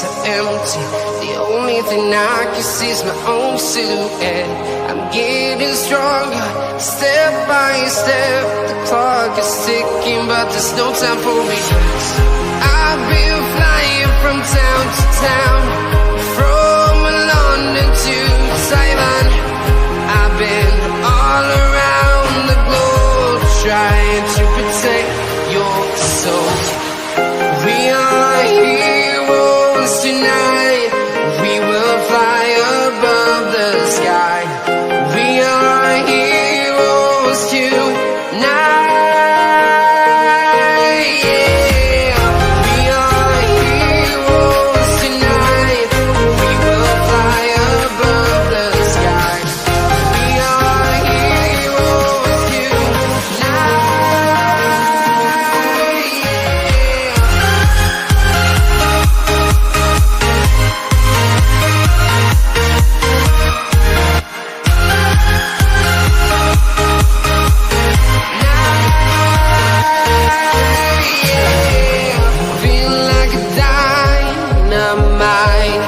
are empty. The only thing I can see is my own silhouette. I'm getting stronger, step by step. The clock is ticking, but there's no time for regrets. I've been flying from town to town, from London to Taiwan. I've been all around the globe, trying to protect your soul. We are heroes tonight. We will fly above the sky. We are heroes tonight. Yeah. We are heroes tonight. We will fly above the sky. We are heroes tonight. Feel like a dynamite,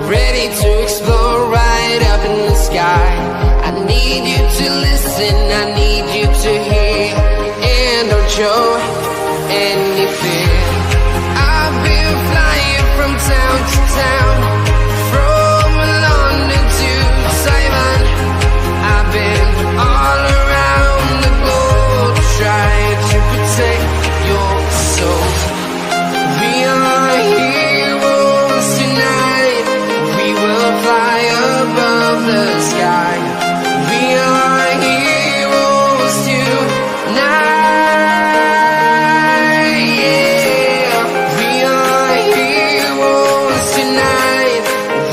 ready to explode right up in the sky. I need you to listen, I need you to hear, and don't show any fear. I've been flying from town to town, from London to Taiwan. I've been all around the globe, trying to protect your soul. We are heroes tonight. We will fly above the sky. We are heroes tonight. Yeah. We are heroes tonight.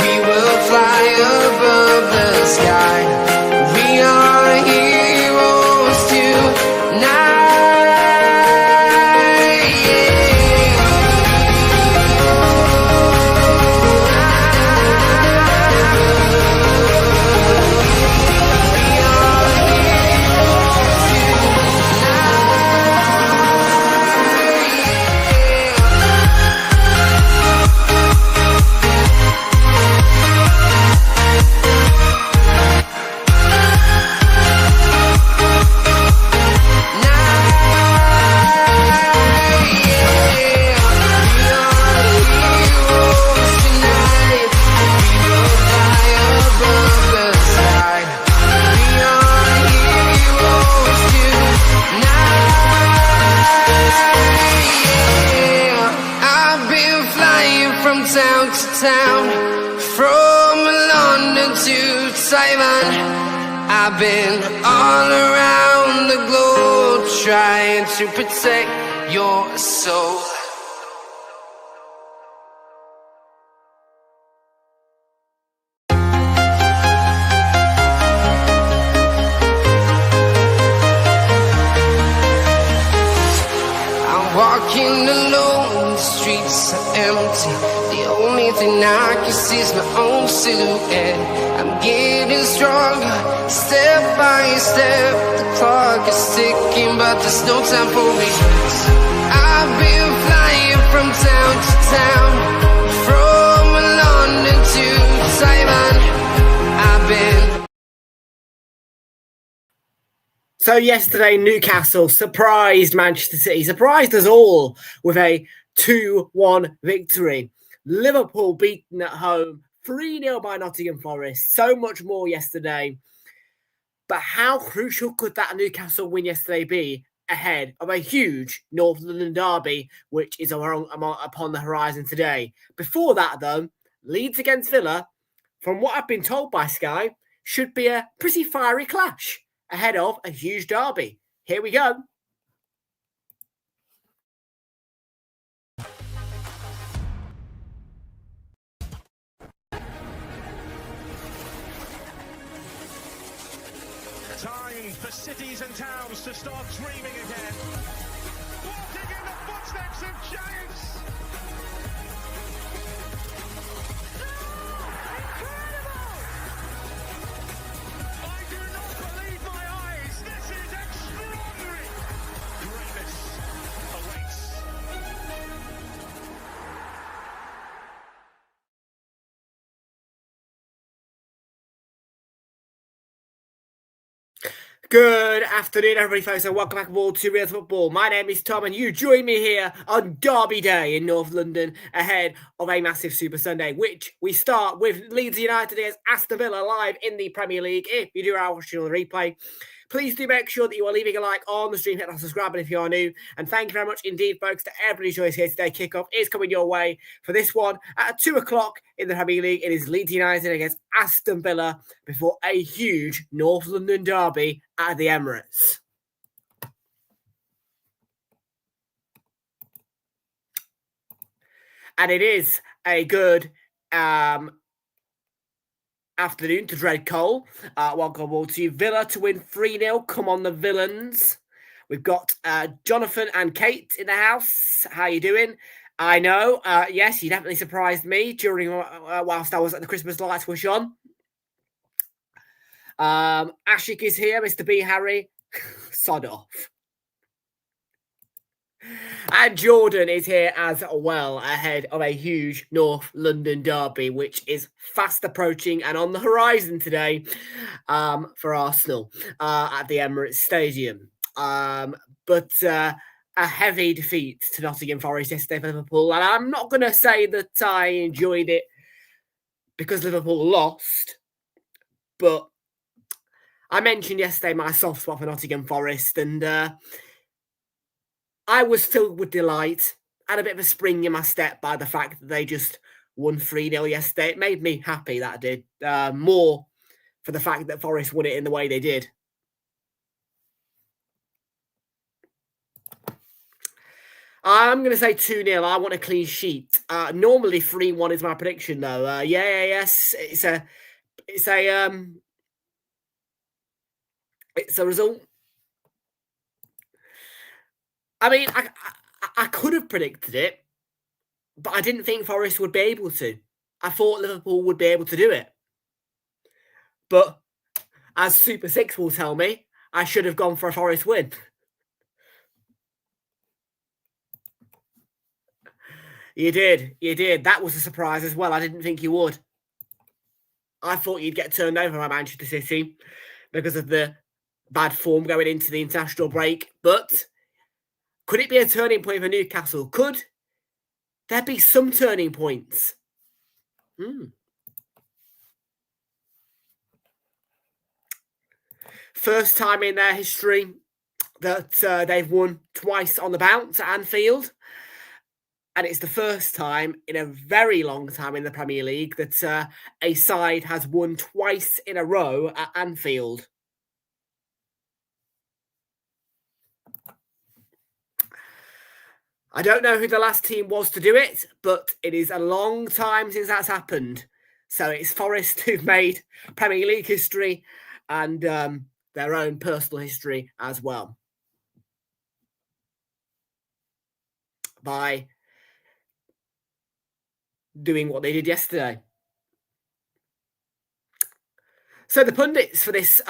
We will fly above the sky. We are heroes tonight. From town to town, from London to Taiwan. I've been all around the globe, trying to protect your soul. I'm walking alone, the streets are empty. The only thing I can see is my own silhouette. I'm getting stronger, step by step. The clock is ticking, but there's no time for regrets. I've been flying from town to town, from London to Taiwan. I've been. So yesterday, Newcastle surprised Manchester City, surprised us all with a 2-1 victory. Liverpool beaten at home, 3-0 by Nottingham Forest. So much more yesterday. But how crucial could that Newcastle win yesterday be ahead of a huge North London derby, which is upon the horizon today? Before that, though, Leeds against Villa, from what I've been told by Sky, should be a pretty fiery clash ahead of a huge derby. Here we go. Time for cities and towns to start dreaming again. Walking in the footsteps of giants. Good afternoon, everybody, folks, and welcome back aboard to Real Football. My name is Tom, and you join me here on Derby Day in North London ahead of a massive Super Sunday, which we start with Leeds United against Aston Villa live in the Premier League. If you do are watching on the replay, please do make sure that you are leaving a like on the stream, hit that subscribe button if you are new. And thank you very much indeed, folks, to everybody who joins here today. Kickoff is coming your way for this one at 2 o'clock in the Premier League. It is Leeds United against Aston Villa before a huge North London derby at the Emirates. And it is a good afternoon to Dread Cole. Welcome all to Villa to win 3-0. Come on, the villains. We've got Jonathan and Kate in the house. How you doing? I know. Yes, you definitely surprised me during whilst I was at the Christmas lights were shone. Ashik is here, Mr. B. Harry. Sod off. And Jordan is here as well, ahead of a huge North London derby, which is fast approaching and on the horizon today for Arsenal at the Emirates Stadium. But a heavy defeat to Nottingham Forest yesterday for Liverpool. And I'm not going to say that I enjoyed it because Liverpool lost, but I mentioned yesterday my soft spot for Nottingham Forest, and I was filled with delight and a bit of a spring in my step by the fact that they just won 3-0 yesterday. It made me happy, that did. More for the fact that Forest won it in the way they did. I'm going to say 2-0. I want a clean sheet. Normally 3-1 is my prediction, though. Yes. It's a result. I mean, I could have predicted it, but I didn't think Forest would be able to. I thought Liverpool would be able to do it. But as Super 6 will tell me, I should have gone for a Forest win. You did. That was a surprise as well. I didn't think you would. I thought you'd get turned over by Manchester City because of the bad form going into the international break. But could it be a turning point for Newcastle? Could there be some turning points? First time in their history that they've won twice on the bounce at Anfield. And it's the first time in a very long time in the Premier League that a side has won twice in a row at Anfield. I don't know who the last team was to do it, but it is a long time since that's happened. So it's Forest who've made Premier League history and their own personal history as well by doing what they did yesterday. So the pundits for this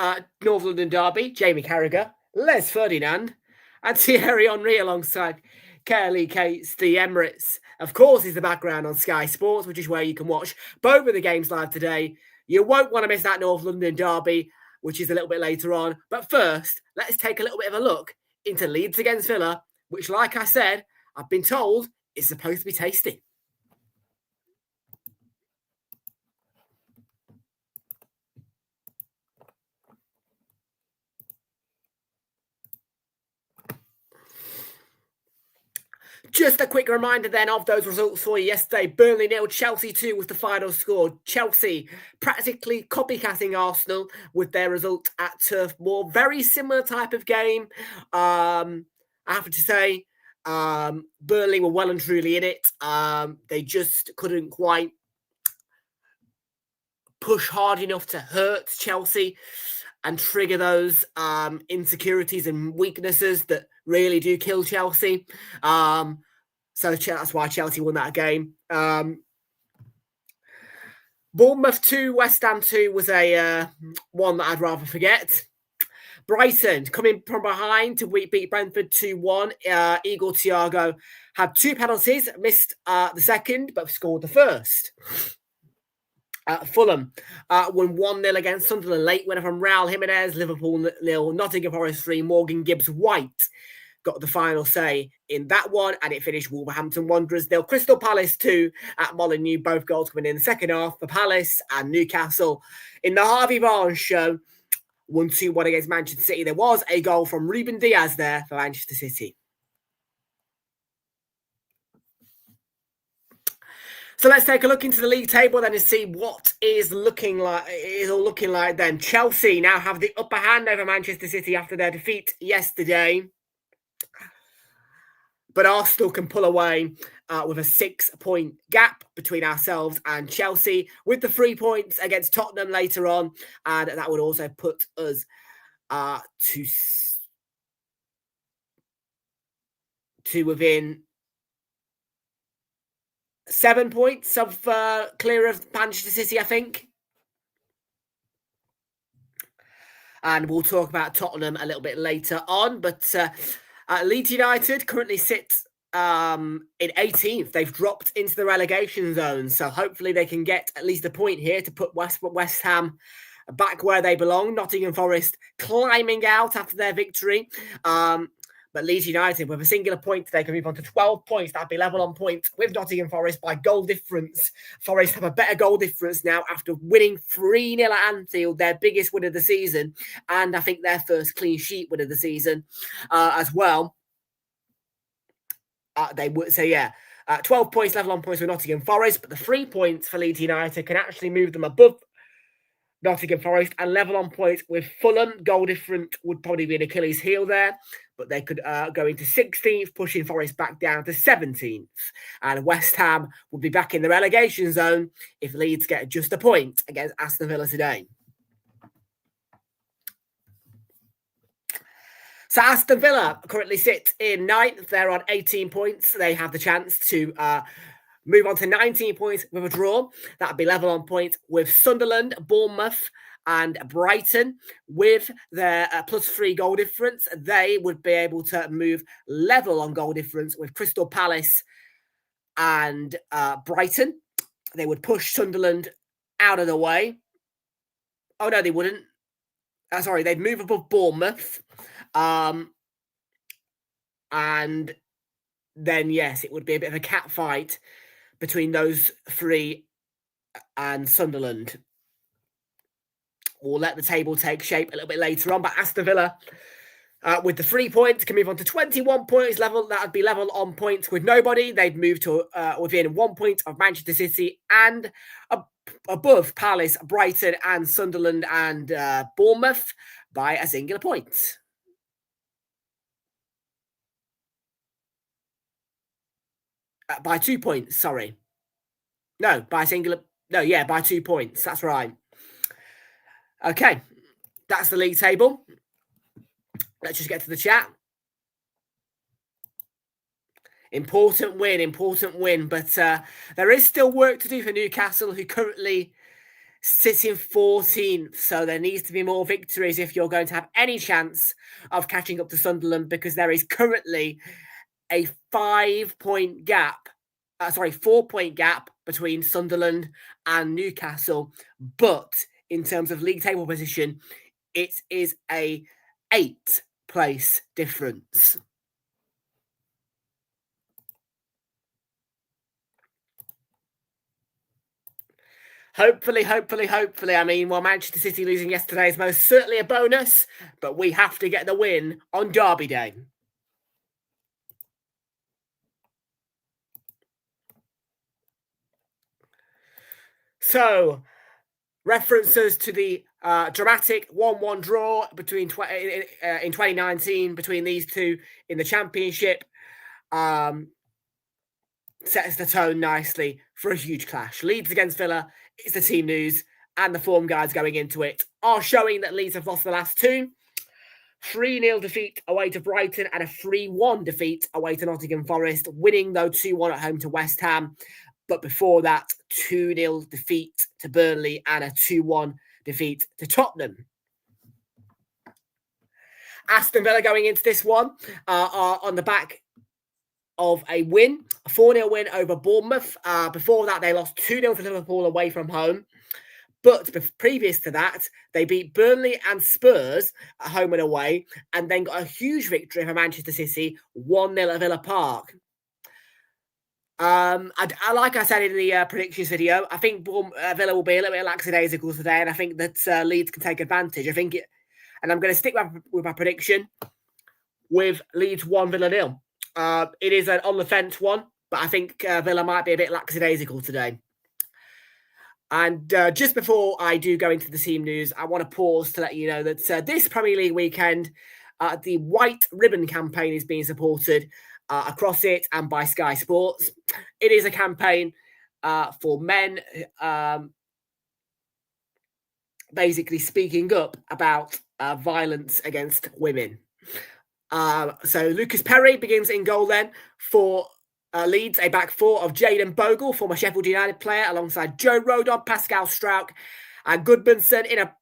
North London derby, Jamie Carragher, Les Ferdinand, and Thierry Henry alongside Kelly Cates. The Emirates, of course, is the background on Sky Sports, which is where you can watch both of the games live today. You won't want to miss that North London derby, which is a little bit later on. But first, let's take a little bit of a look into Leeds against Villa, which, like I said, I've been told is supposed to be tasty. Just a quick reminder then of those results for you yesterday. Burnley 0, Chelsea 2 was the final score. Chelsea practically copycatting Arsenal with their result at Turf Moor. Very similar type of game. I have to say, Burnley were well and truly in it. They just couldn't quite push hard enough to hurt Chelsea and trigger those insecurities and weaknesses that really do kill Chelsea. So that's why Chelsea won that game. Bournemouth 2, West Ham 2 was a one that I'd rather forget. Brighton coming from behind to beat Brentford 2-1. Igor Thiago had 2 penalties, missed the second, but scored the first. Fulham won 1-0 against Sunderland. Late winner from Raul Jimenez. Liverpool 0, Nottingham Forest 3. Morgan Gibbs-White got the final say in that one, and it finished Wolverhampton Wanderers 0. Crystal Palace 2 at Molineux. Both goals coming in the second half for Palace, and Newcastle in the Harvey Barnes show won 2-1 against Manchester City. There was a goal from Ruben Diaz there for Manchester City. So let's take a look into the league table then and see what is looking like then. Chelsea now have the upper hand over Manchester City after their defeat yesterday. But Arsenal can pull away with a 6-point gap between ourselves and Chelsea, with the 3 points against Tottenham later on. And that would also put us to within 7 points of clear of Manchester City, I think. And we'll talk about Tottenham a little bit later on. But Leeds United currently sit in 18th. They've dropped into the relegation zone. So hopefully they can get at least a point here to put West Ham back where they belong. Nottingham Forest climbing out after their victory. But Leeds United, with a singular point today, can move on to 12 points. That'd be level on points with Nottingham Forest by goal difference. Forest have a better goal difference now after winning 3-0 at Anfield, their biggest win of the season, and I think their first clean sheet win of the season as well. They would say, 12 points, level on points with Nottingham Forest, but the 3 points for Leeds United can actually move them above Nottingham Forest and level on points with Fulham. Goal different would probably be an Achilles heel there, but they could go into 16th, pushing Forest back down to 17th. And West Ham would be back in the relegation zone if Leeds get just a point against Aston Villa today. So Aston Villa currently sit in 9th. They're on 18 points. They have the chance to move on to 19 points with a draw. That would be level on points with Sunderland, Bournemouth and Brighton. With their +3 goal difference, they would be able to move level on goal difference with Crystal Palace and Brighton. They would push Sunderland out of the way. Oh, no, they wouldn't. Sorry, they'd move above Bournemouth. And then, yes, it would be a bit of a cat fight between those three and Sunderland. We'll let the table take shape a little bit later on. But Aston Villa, with the 3 points, can move on to 21 points level. That would be level on points with nobody. They'd move to within 1 point of Manchester City and above Palace, Brighton and Sunderland and Bournemouth by a singular point. By 2 points, sorry. No, by a singular... No, yeah, by 2 points. That's right. Okay, that's the league table. Let's just get to the chat. Important win. But there is still work to do for Newcastle, who currently sit in 14th. So there needs to be more victories if you're going to have any chance of catching up to Sunderland, because there is currently a 4-point gap between Sunderland and Newcastle. But in terms of league table position, it is a 8-place difference. Hopefully. I mean, Manchester City losing yesterday is most certainly a bonus, but we have to get the win on Derby Day. So, references to the dramatic 1-1 draw between in 2019 between these two in the Championship sets the tone nicely for a huge clash. Leeds against Villa is the team news, and the form guides going into it are showing that Leeds have lost the last two. 3-0 defeat away to Brighton and a 3-1 defeat away to Nottingham Forest, winning though 2-1 at home to West Ham. But before that, 2-0 defeat to Burnley and a 2-1 defeat to Tottenham. Aston Villa going into this one are on the back of a win, a 4-0 win over Bournemouth. Before that, they lost 2-0 to Liverpool away from home. But previous to that, they beat Burnley and Spurs at home and away, and then got a huge victory for Manchester City, 1-0 at Villa Park. Like I said in the predictions video, I think Villa will be a little bit lackadaisical today, and I think that Leeds can take advantage. And I'm going to stick with my prediction with Leeds 1, Villa 0. It is an on the fence one, but I think Villa might be a bit lackadaisical today. And just before I do go into the team news, I want to pause to let you know that this Premier League weekend, the White Ribbon campaign is being supported across it and by Sky Sports. It is a campaign for men basically speaking up about violence against women. So Lucas Perry begins in goal then for Leeds, a back four of Jayden Bogle, former Sheffield United player, alongside Joe Rodon, Pascal Struijk, and Goodmanson in a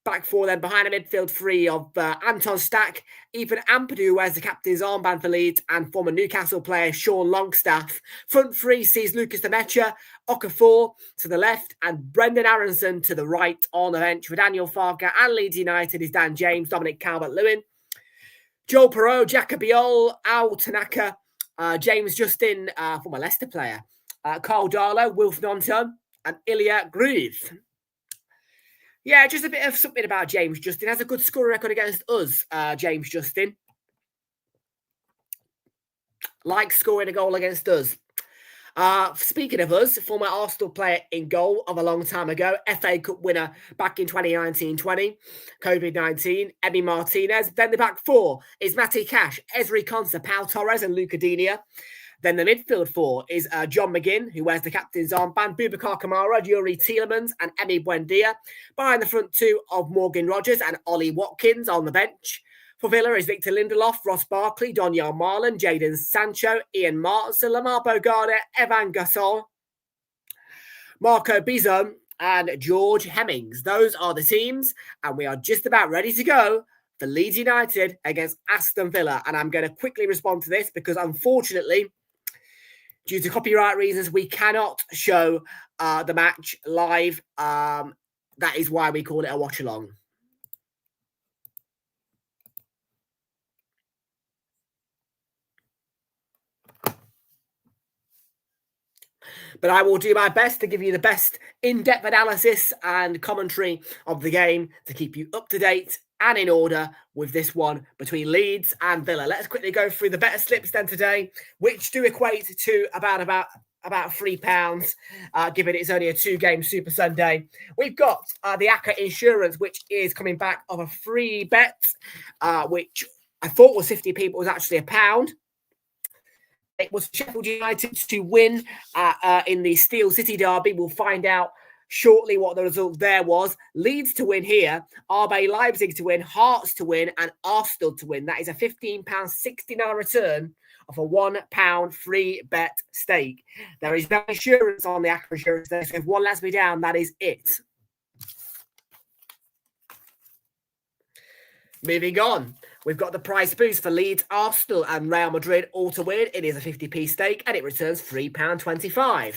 back four then behind a midfield three of Anton Stack, Ethan Ampadu, who wears the captain's armband for Leeds, and former Newcastle player Sean Longstaff. Front three sees Lucas Demecha, Okafor to the left, and Brendan Aronson to the right. On the bench for Daniel Farke and Leeds United is Dan James, Dominic Calvert-Lewin, Joel Perreault, Jacobiol, Al Tanaka, James Justin, former Leicester player, Carl Darlow, Wilf Nonton, and Ilya Gruev. Yeah, just a bit of something about James Justin. Has a good scoring record against us, James Justin. Likes scoring a goal against us. Speaking of us, former Arsenal player in goal of a long time ago, FA Cup winner back in 2019-20, COVID-19, Emi Martinez. Then the back four is Matty Cash, Ezri Konsa, Pau Torres and Luca Digne. Then the midfield four is John McGinn, who wears the captain's armband, Boubacar Kamara, Yuri Tielemans and Emi Buendia. Behind the front two of Morgan Rogers and Ollie Watkins. On the bench for Villa is Victor Lindelof, Ross Barkley, Donyell Marlon, Jadon Sancho, Ian Martinson, Lamar Bogarde, Evan Gasol, Marco Bizon and George Hemmings. Those are the teams, and we are just about ready to go for Leeds United against Aston Villa. And I'm going to quickly respond to this because, unfortunately, due to copyright reasons, we cannot show the match live. That is why we call it a watch-along. But I will do my best to give you the best in-depth analysis and commentary of the game to keep you up to date and in order with this one between Leeds and Villa. Let's quickly go through the better slips then today, which do equate to about £3, given it's only a two-game Super Sunday. We've got the ACCA Insurance, which is coming back of a free bet, which I thought was 50p, but was actually £1. It was Sheffield United to win in the Steel City derby. We'll find out shortly what the result there was. Leeds to win here, RB Leipzig to win, Hearts to win, and Arsenal to win. That is a £15.69 return of a £1 free bet stake. There is no insurance on the ACCA Insurance there, so if one lets me down, that is it. Moving on, we've got the price boost for Leeds, Arsenal and Real Madrid all to win. It is a 50p stake and it returns £3.25.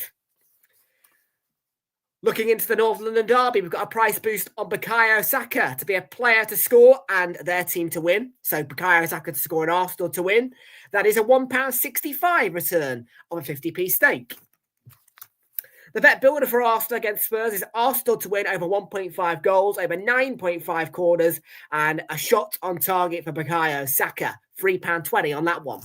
Looking into the North London derby, we've got a price boost on Bukayo Saka to be a player to score and their team to win. So Bukayo Saka to score and Arsenal to win. That is a £1.65 return on a 50p stake. The bet builder for Arsenal against Spurs is Arsenal to win over 1.5 goals, over 9.5 corners, and a shot on target for Bukayo Saka. £3.20 on that one.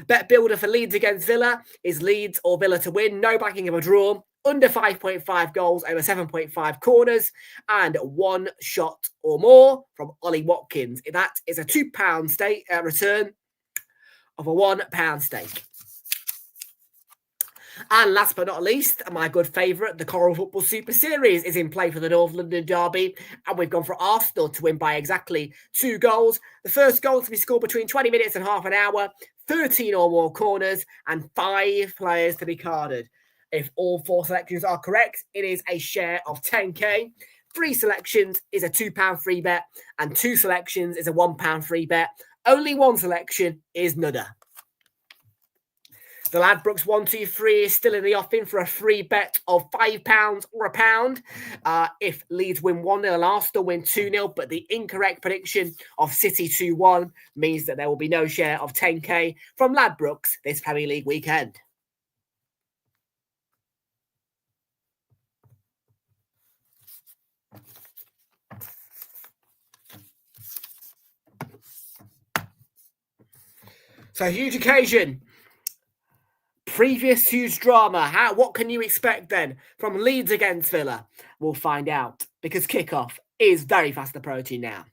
Bet builder for Leeds against Villa is Leeds or Villa to win, no backing of a draw, under 5.5 goals, over 7.5 corners, and one shot or more from Ollie Watkins. That is a £2 stake return of a £1 stake. And last but not least, my good favourite, the Coral Football Super Series is in play for the North London derby. And we've gone for Arsenal to win by exactly 2 goals. The first goal to be scored between 20 minutes and half an hour, 13 or more corners, and 5 players to be carded. If all 4 selections are correct, it is a share of 10k. 3 selections is a £2 free bet, and 2 selections is a £1 free bet. Only 1 selection is nudder. The Ladbrokes 123 is still in the offing for a free bet of £5 or £1. If Leeds win 1-0 and Arsenal win 2-0, but the incorrect prediction of City 2-1 means that there will be no share of 10k from Ladbrokes this Premier League weekend. So, huge occasion. Previous huge drama. What can you expect then from Leeds against Villa? We'll find out because kickoff is very fast approaching now.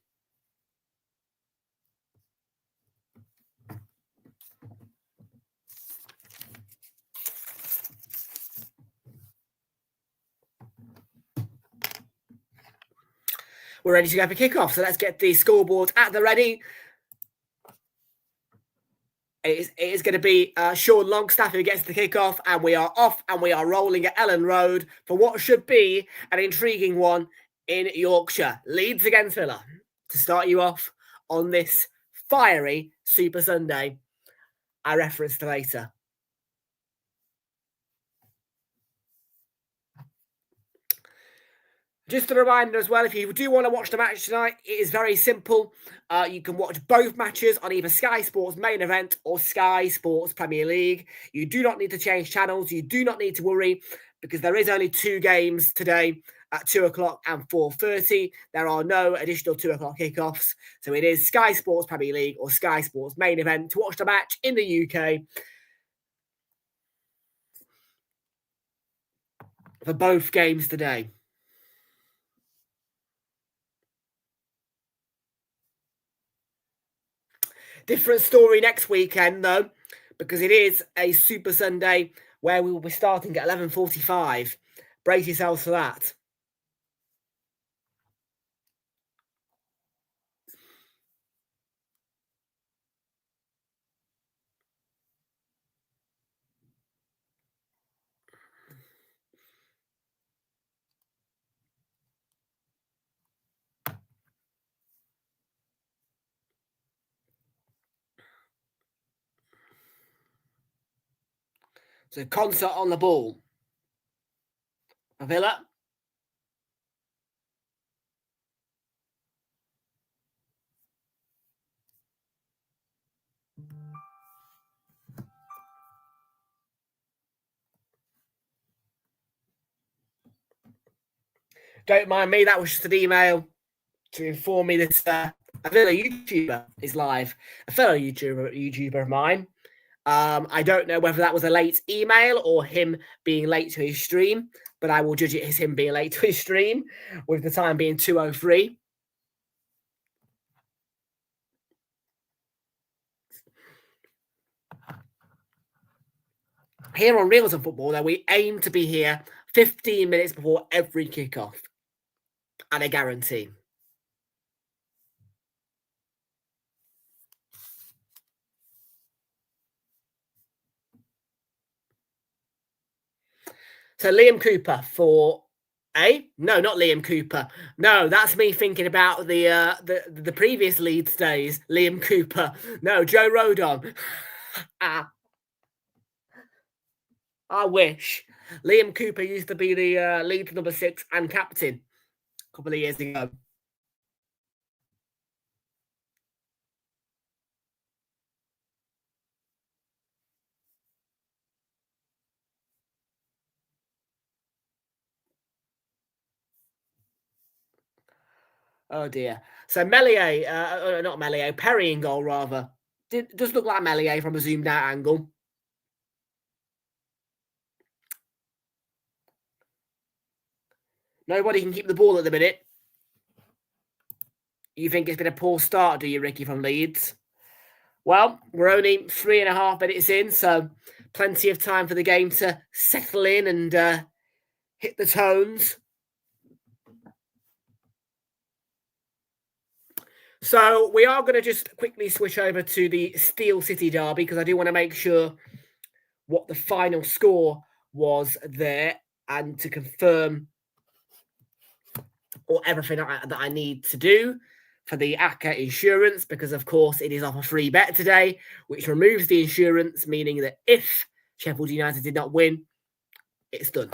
We're ready to go for kickoff, so let's get the scoreboard at the ready. It is going to be Sean Longstaff who gets the kickoff, and we are off and we are rolling at Ellen Road for what should be an intriguing one in Yorkshire. Leeds against Villa to start you off on this fiery Super Sunday I referenced later. Just a reminder as well, if you do want to watch the match tonight, it is very simple. You can watch both matches on either Sky Sports Main Event or Sky Sports Premier League. You do not need to change channels. You do not need to worry because there is only 2 games today at 2 o'clock and 4:30. There are no additional 2 o'clock kickoffs. So it is Sky Sports Premier League or Sky Sports Main Event to watch the match in the UK for both games today. Different story next weekend, though, because it is a Super Sunday where we will be starting at 11:45. Brace yourselves for that. So concert on the ball. Villa. Don't mind me, that was just an email to inform me that a Villa YouTuber is live. A fellow YouTuber of mine. I don't know whether that was a late email or him being late to his stream, but I will judge it as him being late to his stream, with the time being 2:03. Here on Realltom Football, though, we aim to be here 15 minutes before every kickoff, and a guarantee. So Liam Cooper for no, not Liam Cooper. No, that's me thinking about the previous Leeds days. Liam Cooper. No, Joe Rodon. I wish. Liam Cooper used to be the Leeds number 6 and captain a couple of years ago. Oh dear. So Meslier, not Meslier, Perry in goal rather. Does look like Meslier from a zoomed out angle. Nobody can keep the ball at the minute. You think it's been a poor start, do you, Ricky, from Leeds? Well, we're only 3.5 minutes in, so plenty of time for the game to settle in and hit the tones. So we are going to just quickly switch over to the Steel City derby because I do want to make sure what the final score was there and to confirm or everything that I need to do for the ACCA insurance, because of course it is off a free bet today, which removes the insurance, meaning that if Sheffield United did not win. It's done.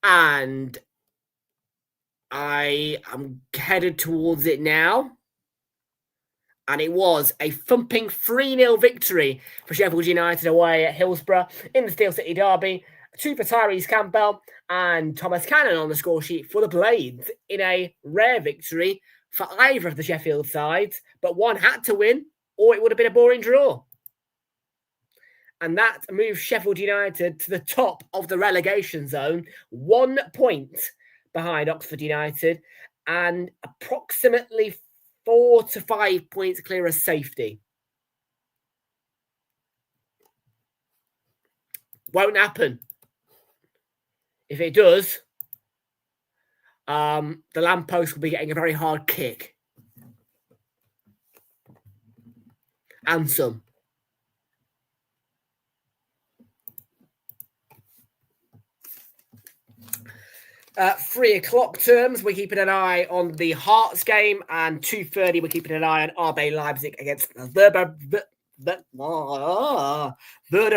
And I am headed towards it now. And it was a thumping 3-0 victory for Sheffield United away at Hillsborough in the Steel City Derby. 2 for Tyrese Campbell and Thomas Cannon on the score sheet for the Blades in a rare victory for either of the Sheffield sides. But one had to win or it would have been a boring draw. And that moves Sheffield United to the top of the relegation zone, 1 point behind Oxford United and approximately 4 to 5 points clear of safety. Won't happen. If it does, the lamppost will be getting a very hard kick. And some. At 3 o'clock terms, we're keeping an eye on the Hearts game, and 2:30, we're keeping an eye on RB Leipzig against Werder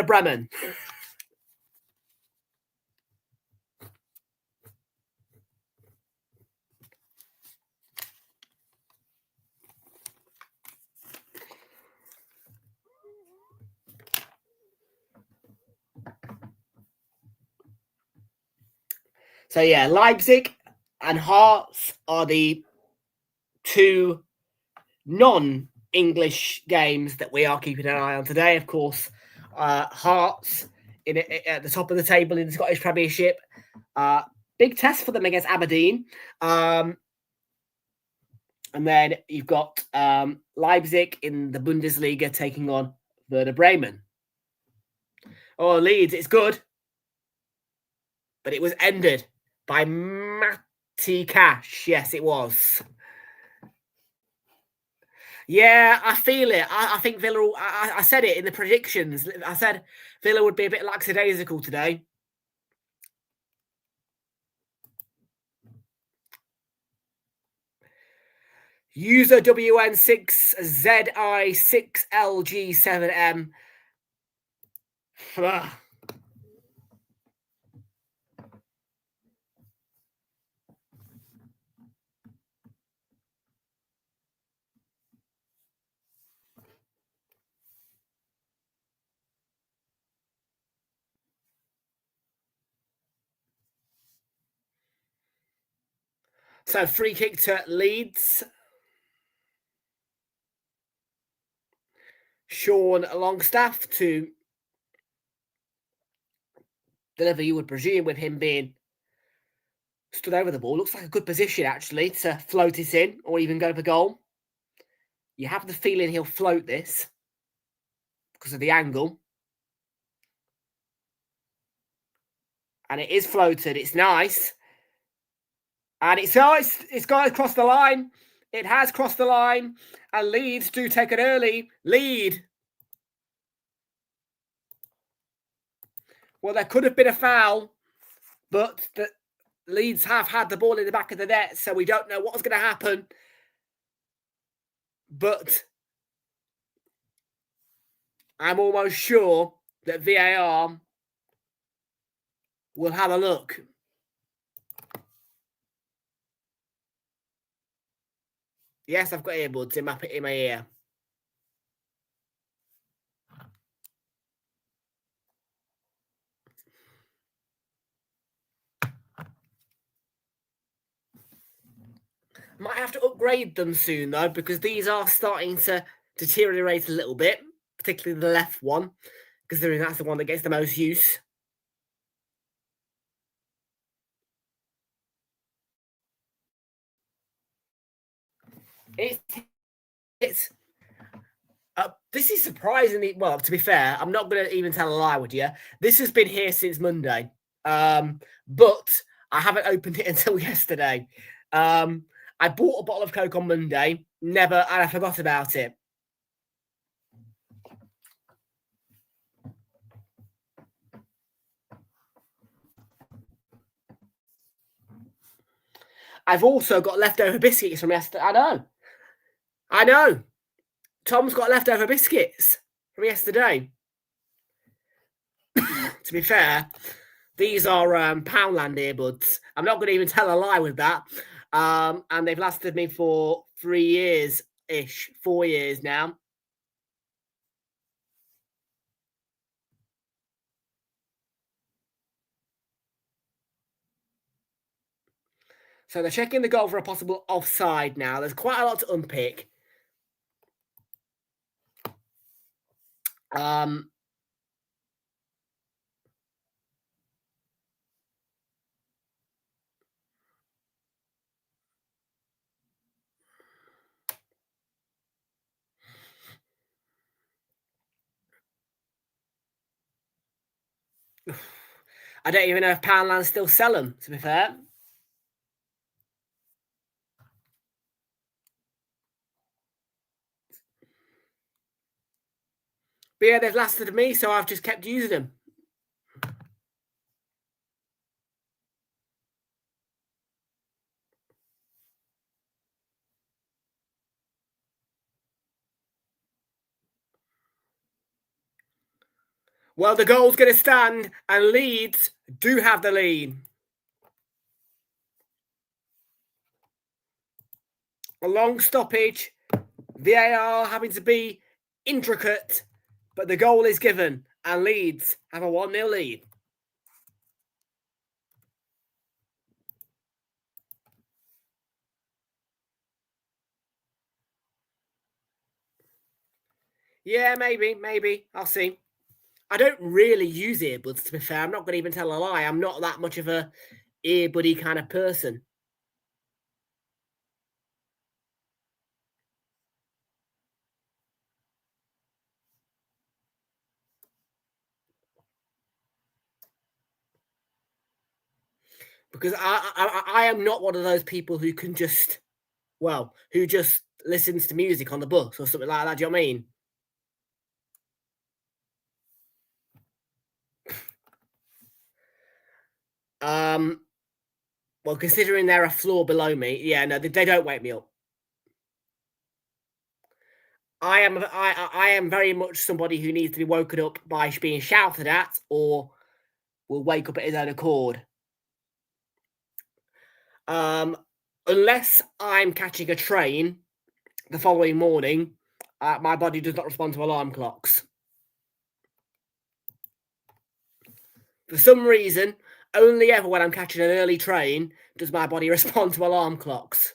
Bremen. So yeah, Leipzig and Hearts are the 2 non-English games that we are keeping an eye on today. Of course, Hearts at the top of the table in the Scottish Premiership. Big test for them against Aberdeen. And then you've got Leipzig in the Bundesliga taking on Werder Bremen. Oh, Leeds, it's good. But it was ended by Matty Cash. Yes, it was. Yeah, I feel it. I think Villa... I said it in the predictions. I said Villa would be a bit lackadaisical today. User WN6ZI6LG7M. So free kick to Leeds. Sean Longstaff to deliver, you would presume, with him being stood over the ball. Looks like a good position, actually, to float it in or even go for goal. You have the feeling he'll float this because of the angle. And it is floated. It's nice. And it's got across the line. It has crossed the line. And Leeds do take an early lead. Well, there could have been a foul, but the Leeds have had the ball in the back of the net, so we don't know what's going to happen. But I'm almost sure that VAR will have a look. Yes, I've got earbuds in my ear. Might have to upgrade them soon, though, because these are starting to deteriorate a little bit, particularly the left one, considering that's the one that gets the most use. This is surprisingly, well, to be fair, I'm not going to even tell a lie with you. This has been here since Monday, but I haven't opened it until yesterday. I bought a bottle of Coke on Monday, and I forgot about it. I've also got leftover biscuits from yesterday. I know. Tom's got leftover biscuits from yesterday. To be fair, these are Poundland earbuds. I'm not going to even tell a lie with that. And they've lasted me for 3 years-ish, 4 years now. So they're checking the goal for a possible offside now. There's quite a lot to unpick. I don't even know if Poundland still sell them, to be fair. But yeah, they've lasted me, so I've just kept using them. Well, the goal's going to stand, and Leeds do have the lead. A long stoppage, VAR having to be intricate, but the goal is given, and Leeds have a 1-0 lead. Yeah, maybe. I'll see. I don't really use earbuds, to be fair. I'm not going to even tell a lie. I'm not that much of a earbuddy kind of person. Because I am not one of those people who can just, who just listens to music on the bus or something like that. Do you know what I mean? Well, considering they're a floor below me, yeah, no, they don't wake me up. I am very much somebody who needs to be woken up by being shouted at, or will wake up at his own accord. Unless I'm catching a train the following morning, my body does not respond to alarm clocks. For some reason, only ever when I'm catching an early train does my body respond to alarm clocks.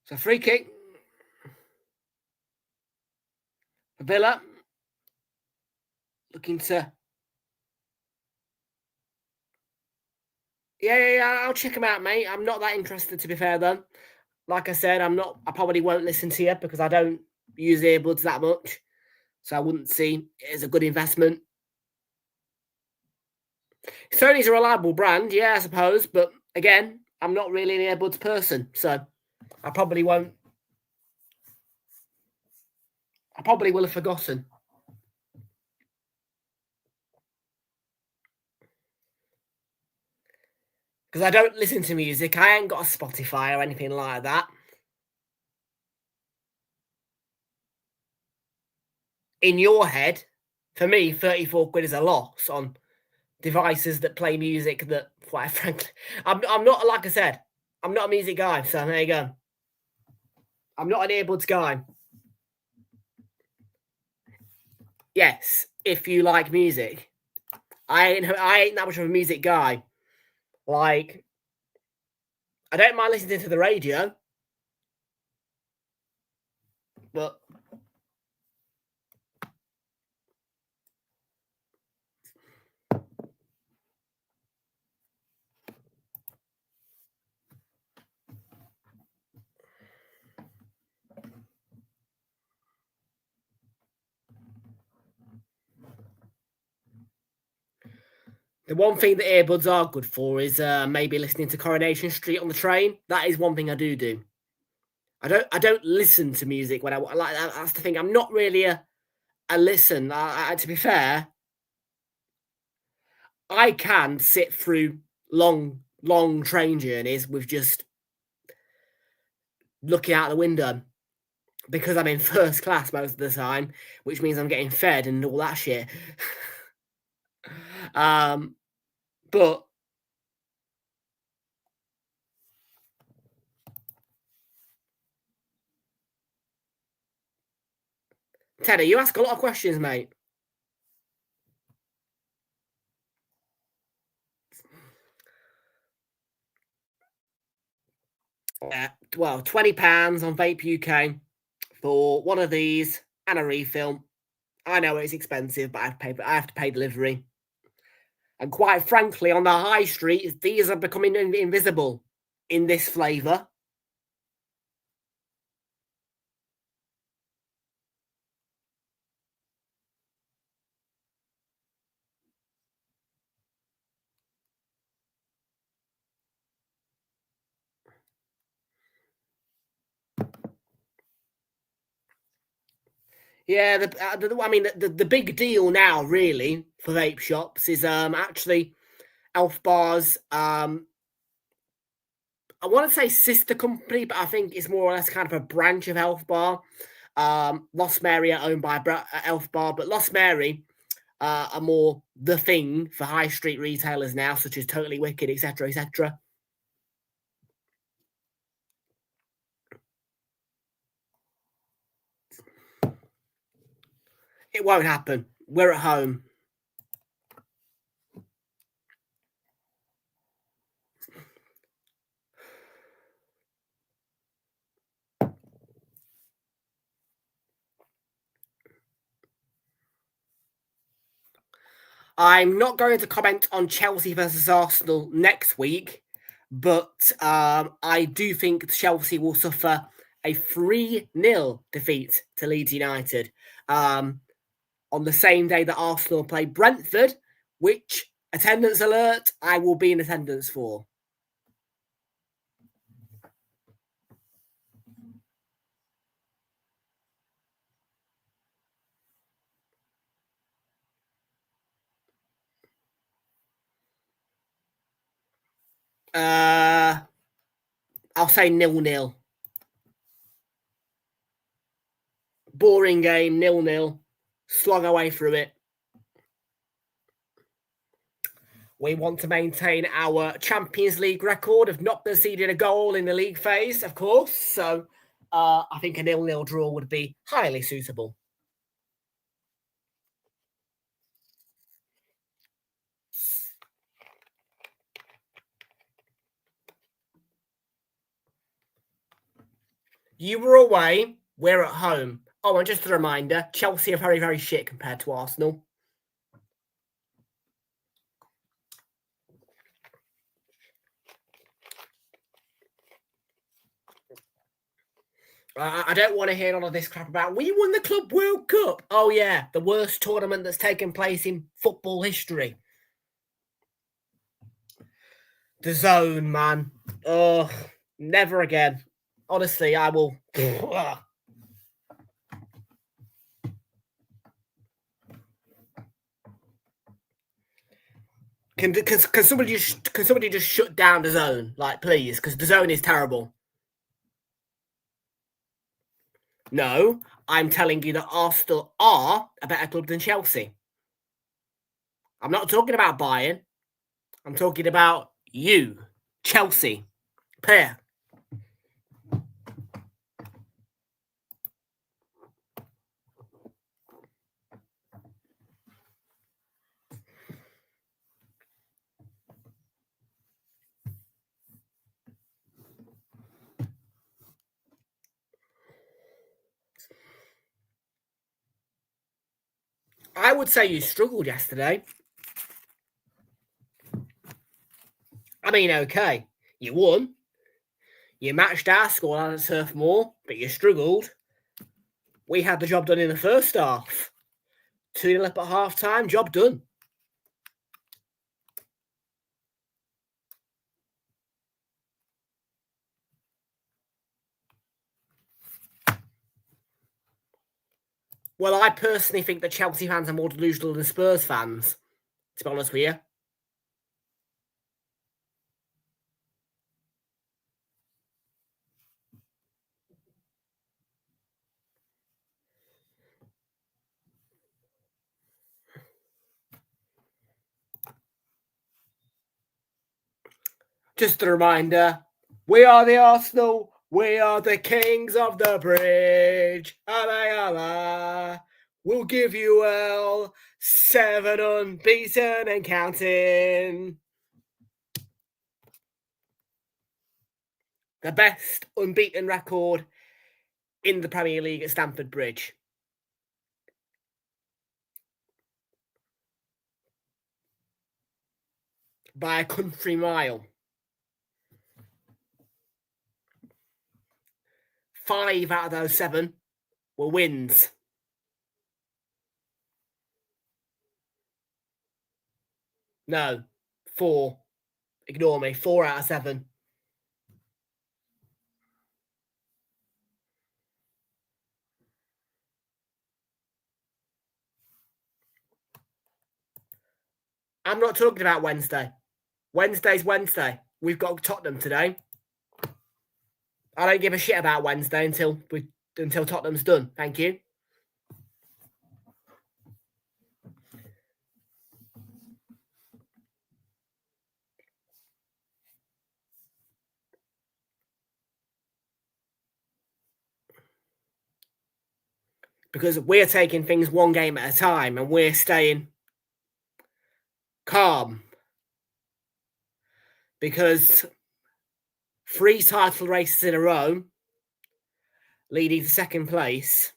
So free kick for Villa. Looking to... Yeah, I'll check him out, mate. I'm not that interested, to be fair, though. Like I said, I probably won't listen to you because I don't use earbuds that much. So I wouldn't see it as a good investment. Sony's a reliable brand, yeah, I suppose. But again, I'm not really an earbuds person. So I probably won't. I probably will have forgotten. Because I don't listen to music. I ain't got a Spotify or anything like that. In your head, for me, 34 quid is a loss on devices that play music that, quite frankly, I'm not, like I said, I'm not a music guy, so there you go. I'm not an earbuds guy. Yes, if you like music. I ain't that much of a music guy. Like, I don't mind listening to the radio, but The one thing that earbuds are good for is maybe listening to Coronation Street on the train. That is one thing I do. I don't listen to music when I like that. That's the thing. I'm not really a listen. To be fair, I can sit through long train journeys with just looking out the window because I'm in first class most of the time, which means I'm getting fed and all that shit. But Teddy, you ask a lot of questions, mate. Well, £20 on Vape UK for one of these and a refill. I know it's expensive, but I have to pay delivery. And quite frankly, on the high street, these are becoming invisible in this flavour. Yeah, the big deal now, really, for vape shops is actually Elf Bar's. I want to say sister company, but I think it's more or less kind of a branch of Elf Bar. Lost Mary are owned by Elf Bar, but Lost Mary are more the thing for high street retailers now, such as Totally Wicked, etc., etc. It won't happen. We're at home. I'm not going to comment on Chelsea versus Arsenal next week, but I do think Chelsea will suffer a 3-0 defeat to Leeds United on the same day that Arsenal play Brentford, which, attendance alert, I will be in attendance for. I'll say 0-0. Boring game, 0-0. Slog away through it. We want to maintain our Champions League record of not conceding a goal in the league phase, of course. So I think a 0-0 draw would be highly suitable. You were away, we're at home. Oh, and just a reminder, Chelsea are very, very shit compared to Arsenal. I don't want to hear all of this crap about, we won the Club World Cup. Oh, yeah, the worst tournament that's taken place in football history. The Zone, man. Ugh, never again. Honestly, I will... Can somebody just shut down the Zone, like, please? Because the Zone is terrible. No, I'm telling you that Arsenal are a better club than Chelsea. I'm not talking about Bayern. I'm talking about you, Chelsea. Pair. I would say you struggled yesterday. I mean, okay, you won. You matched our scoreline at Turf Moor, but you struggled. We had the job done in the first half. 2-0 up at half-time, job done. Well, I personally think that Chelsea fans are more delusional than Spurs fans, to be honest with you. Just a reminder, we are the Arsenal, we are the kings of the bridge. Allah, we'll give you well 7 unbeaten and counting. The best unbeaten record in the Premier League at Stamford Bridge. By a country mile. 5 out of those 7 were wins. No, 4. Ignore me. 4 out of 7. I'm not talking about Wednesday. Wednesday's Wednesday. We've got Tottenham today. I don't give a shit about Wednesday until Tottenham's done. Thank you. Because we're taking things one game at a time and we're staying calm. Because 3 title races in a row leading to second place.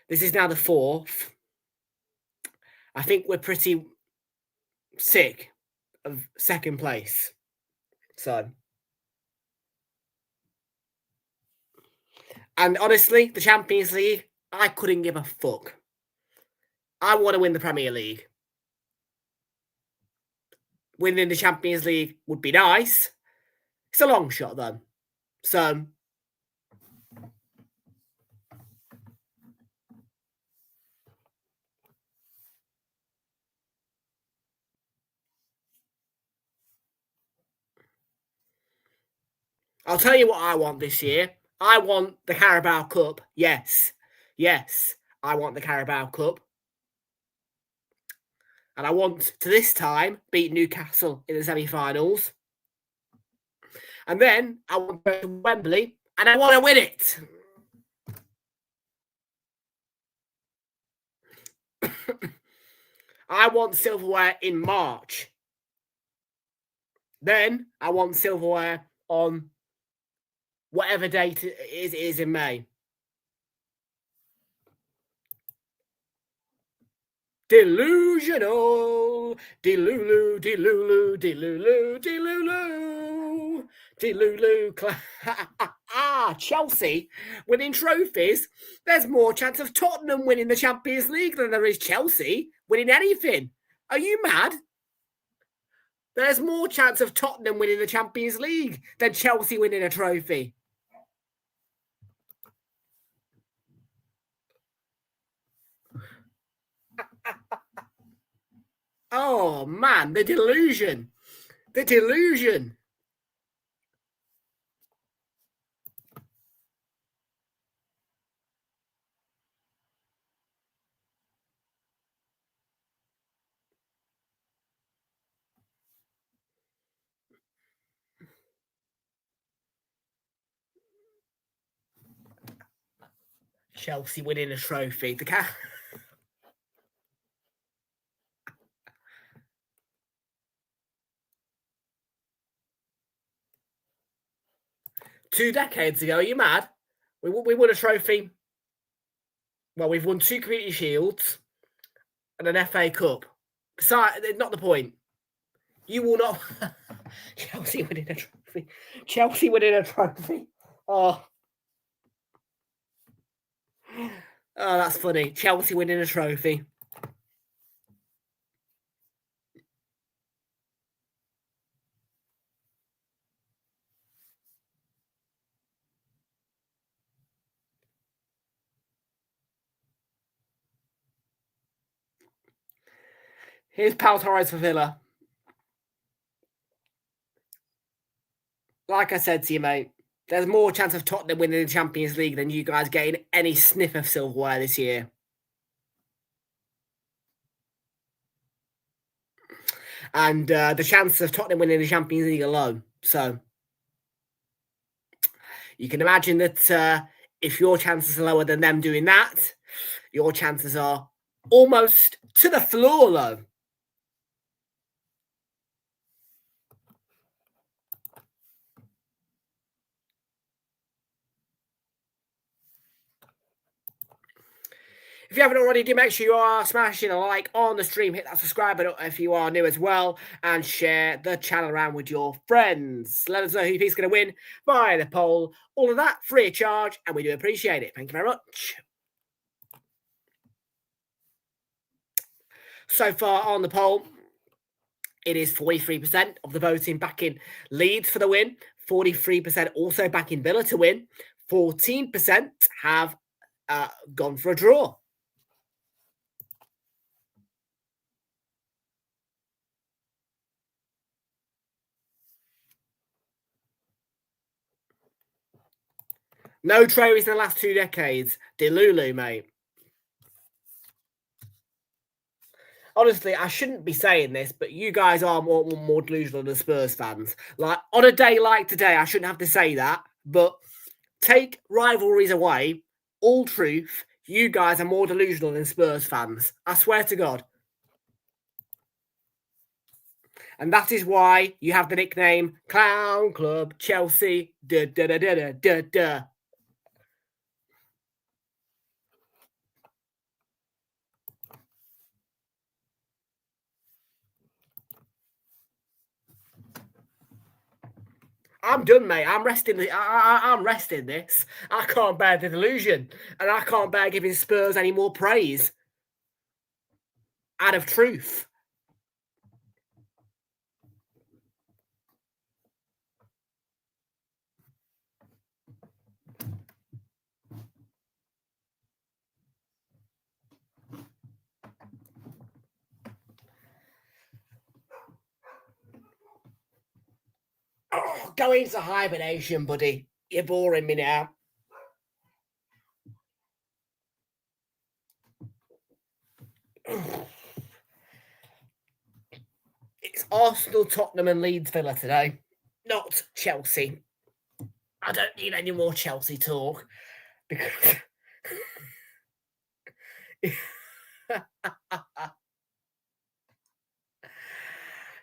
This is now the 4th. I think we're pretty sick of second place. So. And honestly, the Champions League, I couldn't give a fuck. I want to win the Premier League. Winning the Champions League would be nice. It's a long shot, though. So, I'll tell you what I want this year. I want the Carabao Cup. Yes. Yes, I want the Carabao Cup. And I want to this time beat Newcastle in the semi-finals. And then I want to go to Wembley and I want to win it. I want silverware in March. Then I want silverware on whatever date it is in May. Delusional. Delulu, delulu, delulu, delulu. Delulu. Chelsea winning trophies. There's more chance of Tottenham winning the Champions League than there is Chelsea winning anything. Are you mad? There's more chance of Tottenham winning the Champions League than Chelsea winning a trophy. Oh, man, the delusion. The delusion. Chelsea winning a trophy. The 2 decades ago, are you mad? We won a trophy. Well, we've won 2 Community Shields and an FA Cup. Besides, not the point. You will not. Chelsea winning a trophy. Chelsea winning a trophy. Oh, that's funny. Chelsea winning a trophy. Here's Pal Torres for Villa. Like I said to you, mate, there's more chance of Tottenham winning the Champions League than you guys getting any sniff of silverware this year. And the chances of Tottenham winning the Champions League are low. So you can imagine that if your chances are lower than them doing that, your chances are almost to the floor low. If you haven't already, do make sure you are smashing a like on the stream. Hit that subscribe button if you are new as well. And share the channel around with your friends. Let us know who you think is going to win via the poll. All of that free of charge. And we do appreciate it. Thank you very much. So far on the poll, it is 43% of the voting backing Leeds for the win. 43% also backing Villa to win. 14% have gone for a draw. No trophies in the last 2 decades. Delulu, mate. Honestly, I shouldn't be saying this, but you guys are more delusional than Spurs fans. Like, on a day like today, I shouldn't have to say that, but take rivalries away, all truth, you guys are more delusional than Spurs fans. I swear to God. And that is why you have the nickname Clown Club Chelsea. Duh, duh, duh, duh, duh, duh. I'm done, mate. I'm resting. I'm resting this. I can't bear the delusion, and I can't bear giving Spurs any more praise. Out of truth. Oh, go into hibernation, buddy. You're boring me now. It's Arsenal, Tottenham and Leeds Villa today, not Chelsea. I don't need any more Chelsea talk because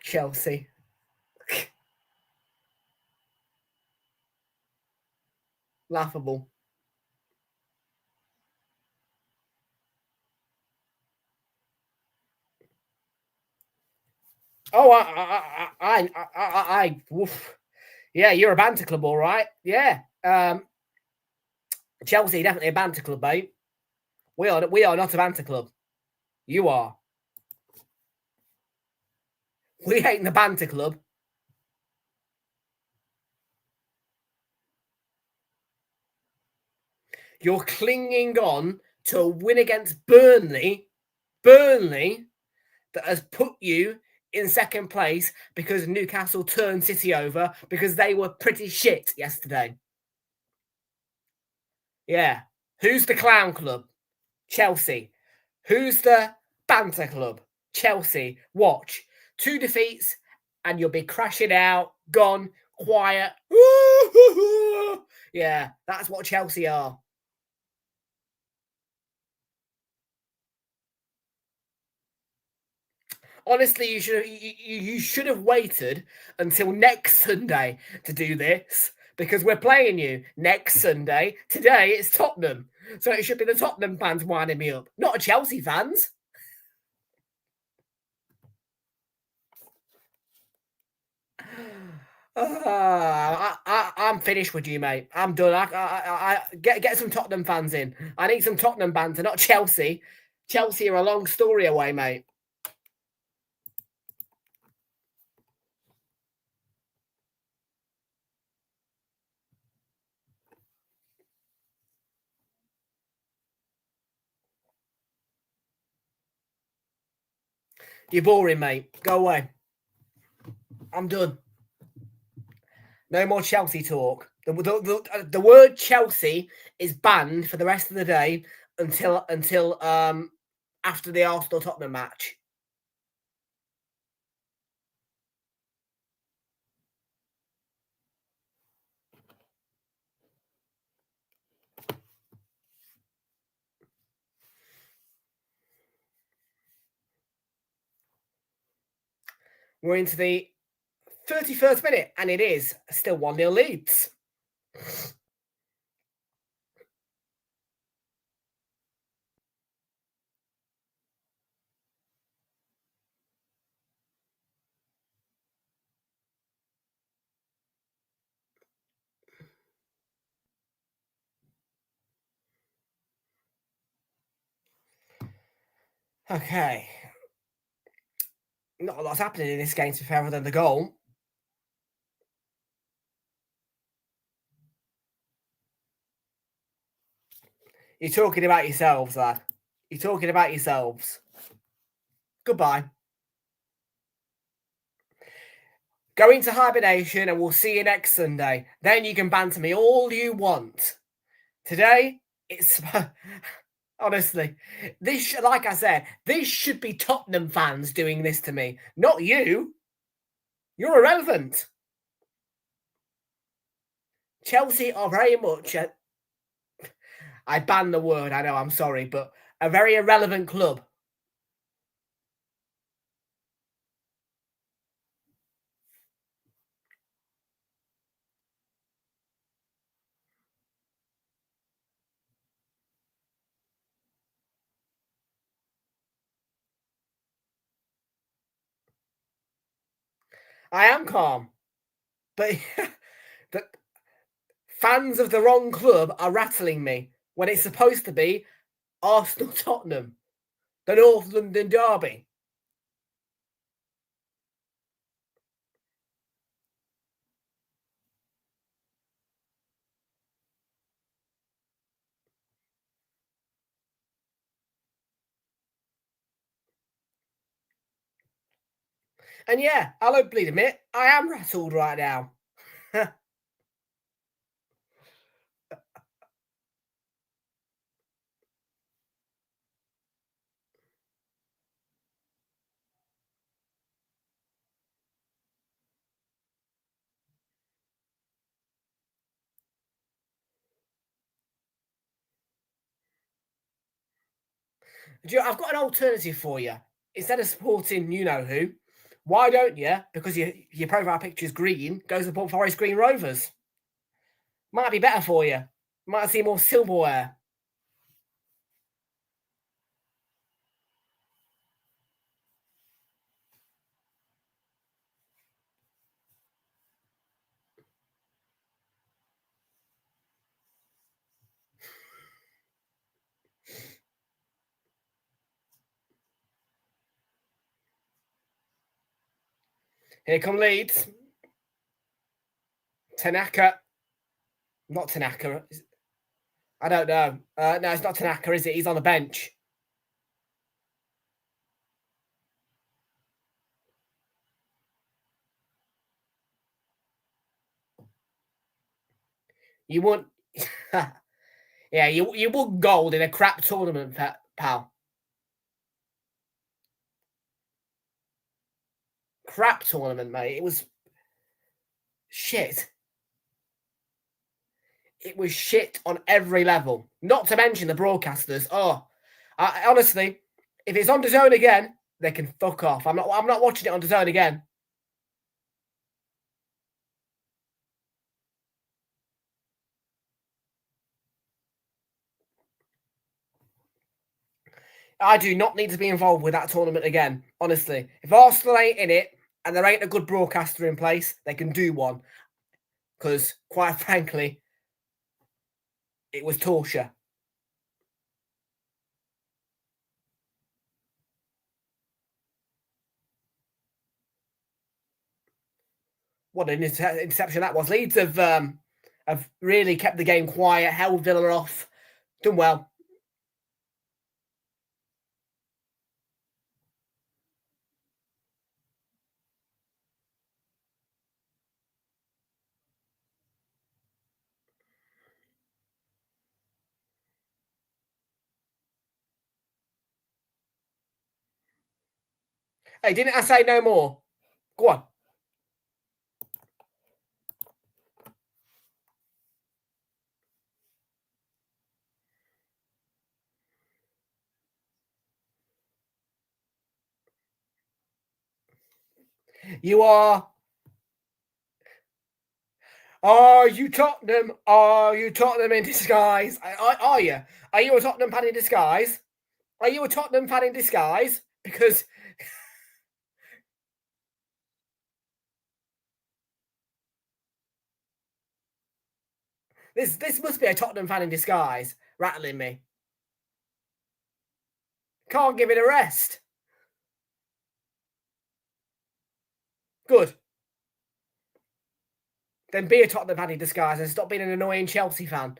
Chelsea. Laughable. Oh, oof. Yeah, you're a banter club, all right. Yeah. Chelsea, definitely a banter club, mate. We are not a banter club. You are. We ain't the banter club. You're clinging on to a win against Burnley. Burnley that has put you in second place because Newcastle turned City over because they were pretty shit yesterday. Yeah. Who's the clown club? Chelsea. Who's the banter club? Chelsea. Watch. 2 defeats and you'll be crashing out, gone, quiet. Yeah, that's what Chelsea are. Honestly, you should have waited until next Sunday to do this because we're playing you next Sunday. Today it's Tottenham, so it should be the Tottenham fans winding me up, not Chelsea fans. I'm finished with you, mate. I'm done. I get some Tottenham fans in. I need some Tottenham banter, not Chelsea. Chelsea are a long story away, mate. You're boring, mate. Go away. I'm done. No more Chelsea talk. The word Chelsea is banned for the rest of the day until after the Arsenal Tottenham match. We're into the 31st minute, and it is still 1-0 Leeds. Okay. Not a lot's happening in this game, to be fair, other than the goal. You're talking about yourselves, lad. You're talking about yourselves. Goodbye. Go into hibernation and we'll see you next Sunday. Then you can banter me all you want. Today, it's... Honestly, this, like I said, this should be Tottenham fans doing this to me, not you. You're irrelevant. Chelsea are very much... I ban the word, I know, I'm sorry, but a very irrelevant club. I am calm, but the fans of the wrong club are rattling me when it's supposed to be Arsenal Tottenham, the North London derby. And yeah, I'll bleed admit, I am rattled right now. I've got an alternative for you. Instead of supporting you-know-who, why don't you, because your profile picture is green, go support Forest Green Rovers? Might be better for you. Might see more silverware. Here come Leeds. Tanaka. Not Tanaka. I don't know. No, it's not Tanaka, is it? He's on the bench. You won. Yeah, you won gold in a crap tournament, pal. Crap tournament, mate. It was shit. It was shit on every level. Not to mention the broadcasters. Oh, honestly, if it's on DAZN again, they can fuck off. I'm not watching it on DAZN again. I do not need to be involved with that tournament again. Honestly, if Arsenal ain't in it and there ain't a good broadcaster in place, they can do one. Because, quite frankly, it was torture. What an interception that was. Leeds have really kept the game quiet, held Villa off, done well. Hey, didn't I say no more? Go on. You are. Are you Tottenham? Are you Tottenham in disguise? Are you? Are you a Tottenham fan in disguise? Are you a Tottenham fan in disguise? Because this must be a Tottenham fan in disguise, rattling me. Can't give it a rest. Good. Then be a Tottenham fan in disguise and stop being an annoying Chelsea fan.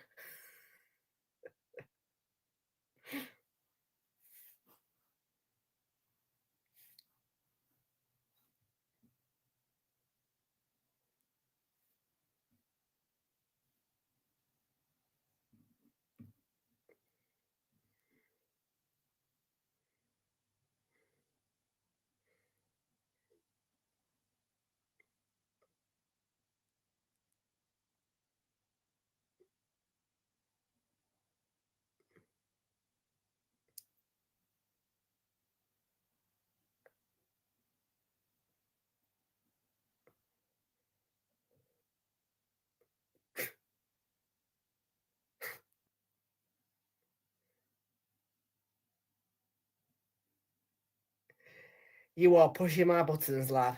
You are pushing my buttons, lad.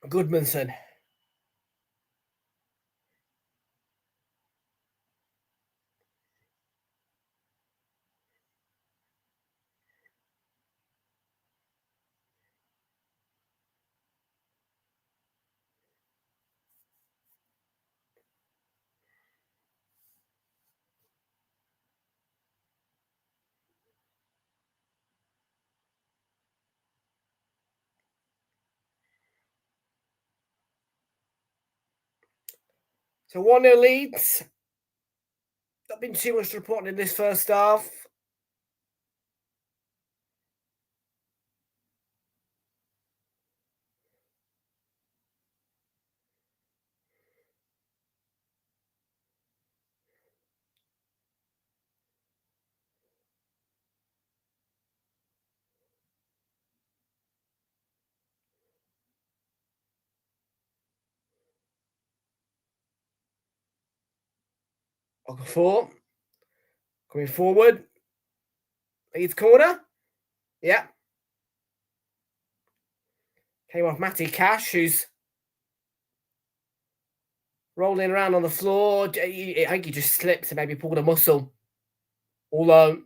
Goodmanson. So 1-0 Leeds. Not been too much reporting in this first half. Okafor. Coming forward. Leeds corner. Yeah. Came off Matty Cash, who's rolling around on the floor. I think he just slips and maybe pulled a muscle. Although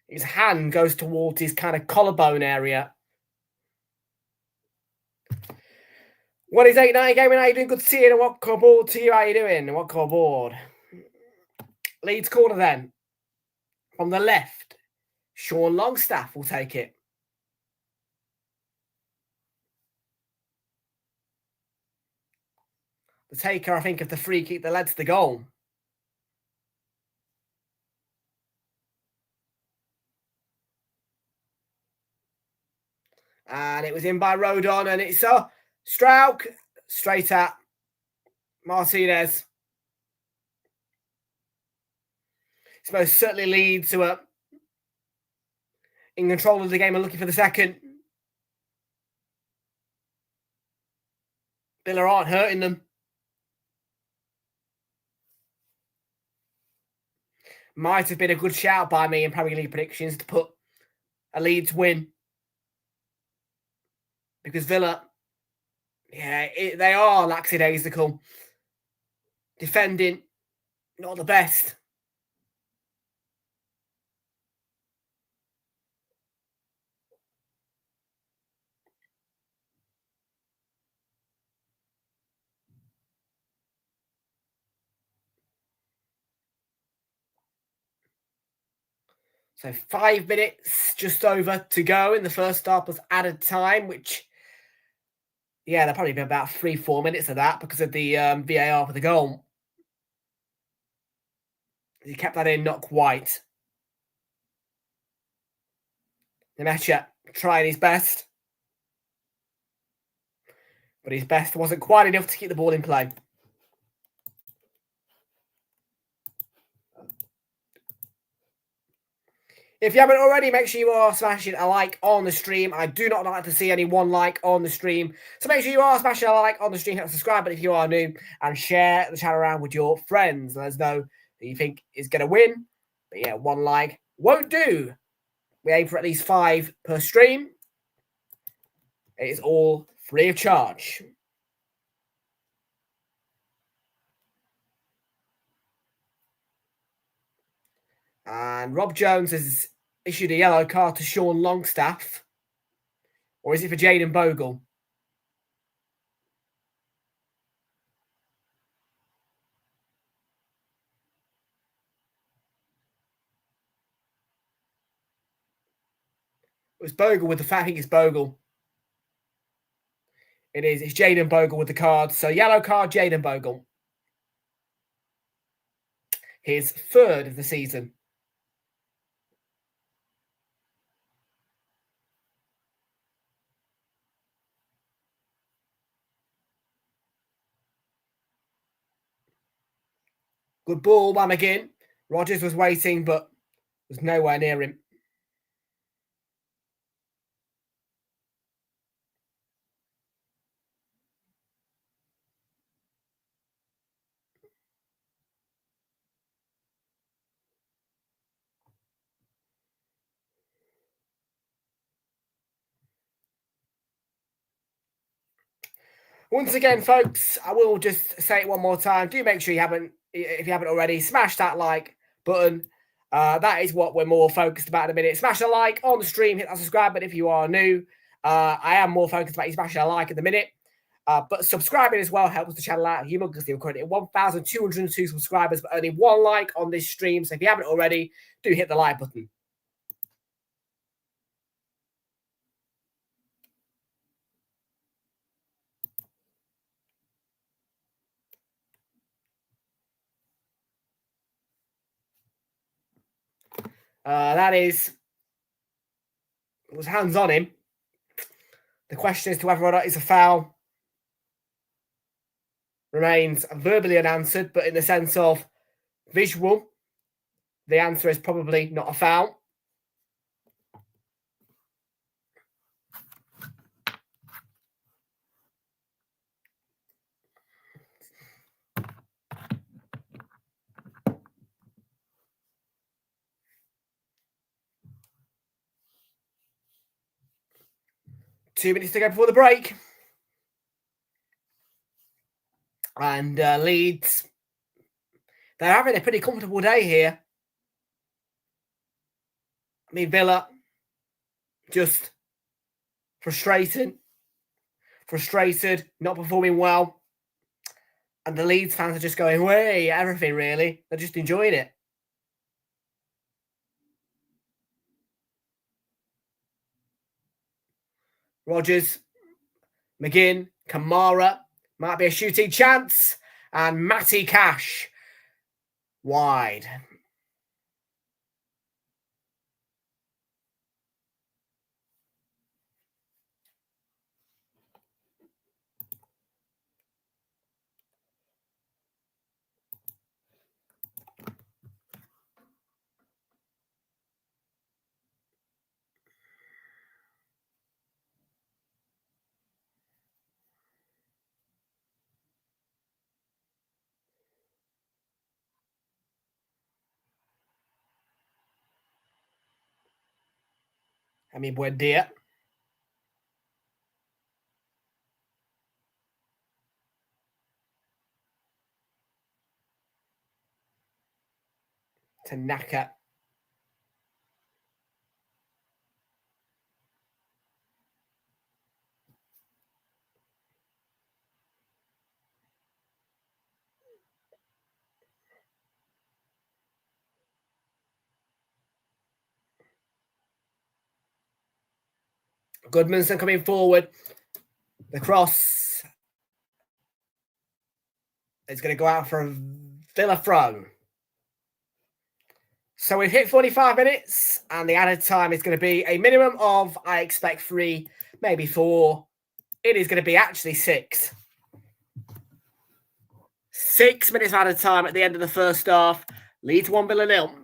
his hand goes towards his kind of collarbone area. What is 8-9 gaming? How you doing? Good to see you. And what board to you? How you doing? What board? Leeds corner then. From the left, Sean Longstaff will take it. The taker, I think, of the free kick that led to the goal. And it was in by Rodon, and it's Strauch straight at Martinez. It's most certainly Leeds who are in control of the game and looking for the second. Villa aren't hurting them. Might have been a good shout by me in Premier League predictions to put a Leeds win. Because Villa, they are lackadaisical. Defending, not the best. So 5 minutes just over to go in the first half was added time, which Yeah, there'll probably be about 3-4 minutes of that because of the VAR for the goal. He kept that in, not quite. Nemecha trying his best. But his best wasn't quite enough to keep the ball in play. If you haven't already, make sure you are smashing a like on the stream. I do not like to see any one like on the stream. So make sure you are smashing a like on the stream, hit subscribe button if you are new, and share the channel around with your friends. Let us know who you think is going to win. But yeah, one like won't do. We aim for at least 5 per stream. It is all free of charge. And Rob Jones has issued a yellow card to Sean Longstaff. Or is it for Jaden Bogle? It was Bogle with the I think it's Bogle. It is. It's Jaden Bogle with the card. So yellow card, Jaden Bogle. His 3rd of the season. Good ball by McGinn. Rogers was waiting, but was nowhere near him. Once again, folks, I will just say it one more time. Do make sure if you haven't already, smash that like button. That is what we're more focused about in a minute. Smash a like on the stream, hit that subscribe button if you are new. I am more focused about you smashing a like at the minute. But subscribing as well helps the channel out humongously. We're currently at 1,202 subscribers, but only 1 like on this stream. So if you haven't already, do hit the like button. That was hands on him. The question as to whether or not it's a foul remains verbally unanswered, but in the sense of visual, the answer is probably not a foul. Two minutes to go before the break. And Leeds, they're having a pretty comfortable day here. I mean, Villa, just frustrated, not performing well. And the Leeds fans are just going, way, everything really. They're just enjoying it. Rogers, McGinn, Kamara, might be a shooting chance. And Matty Cash, wide. I mean, buen dia. Tanaka. Goodmanson coming forward. The cross is going to go out for a Villa throw. So we've hit 45 minutes, and the added time is going to be a minimum of, I expect, 3, maybe 4. It is going to be actually 6. 6 minutes added time at the end of the first half. Leeds 1, Villa 0.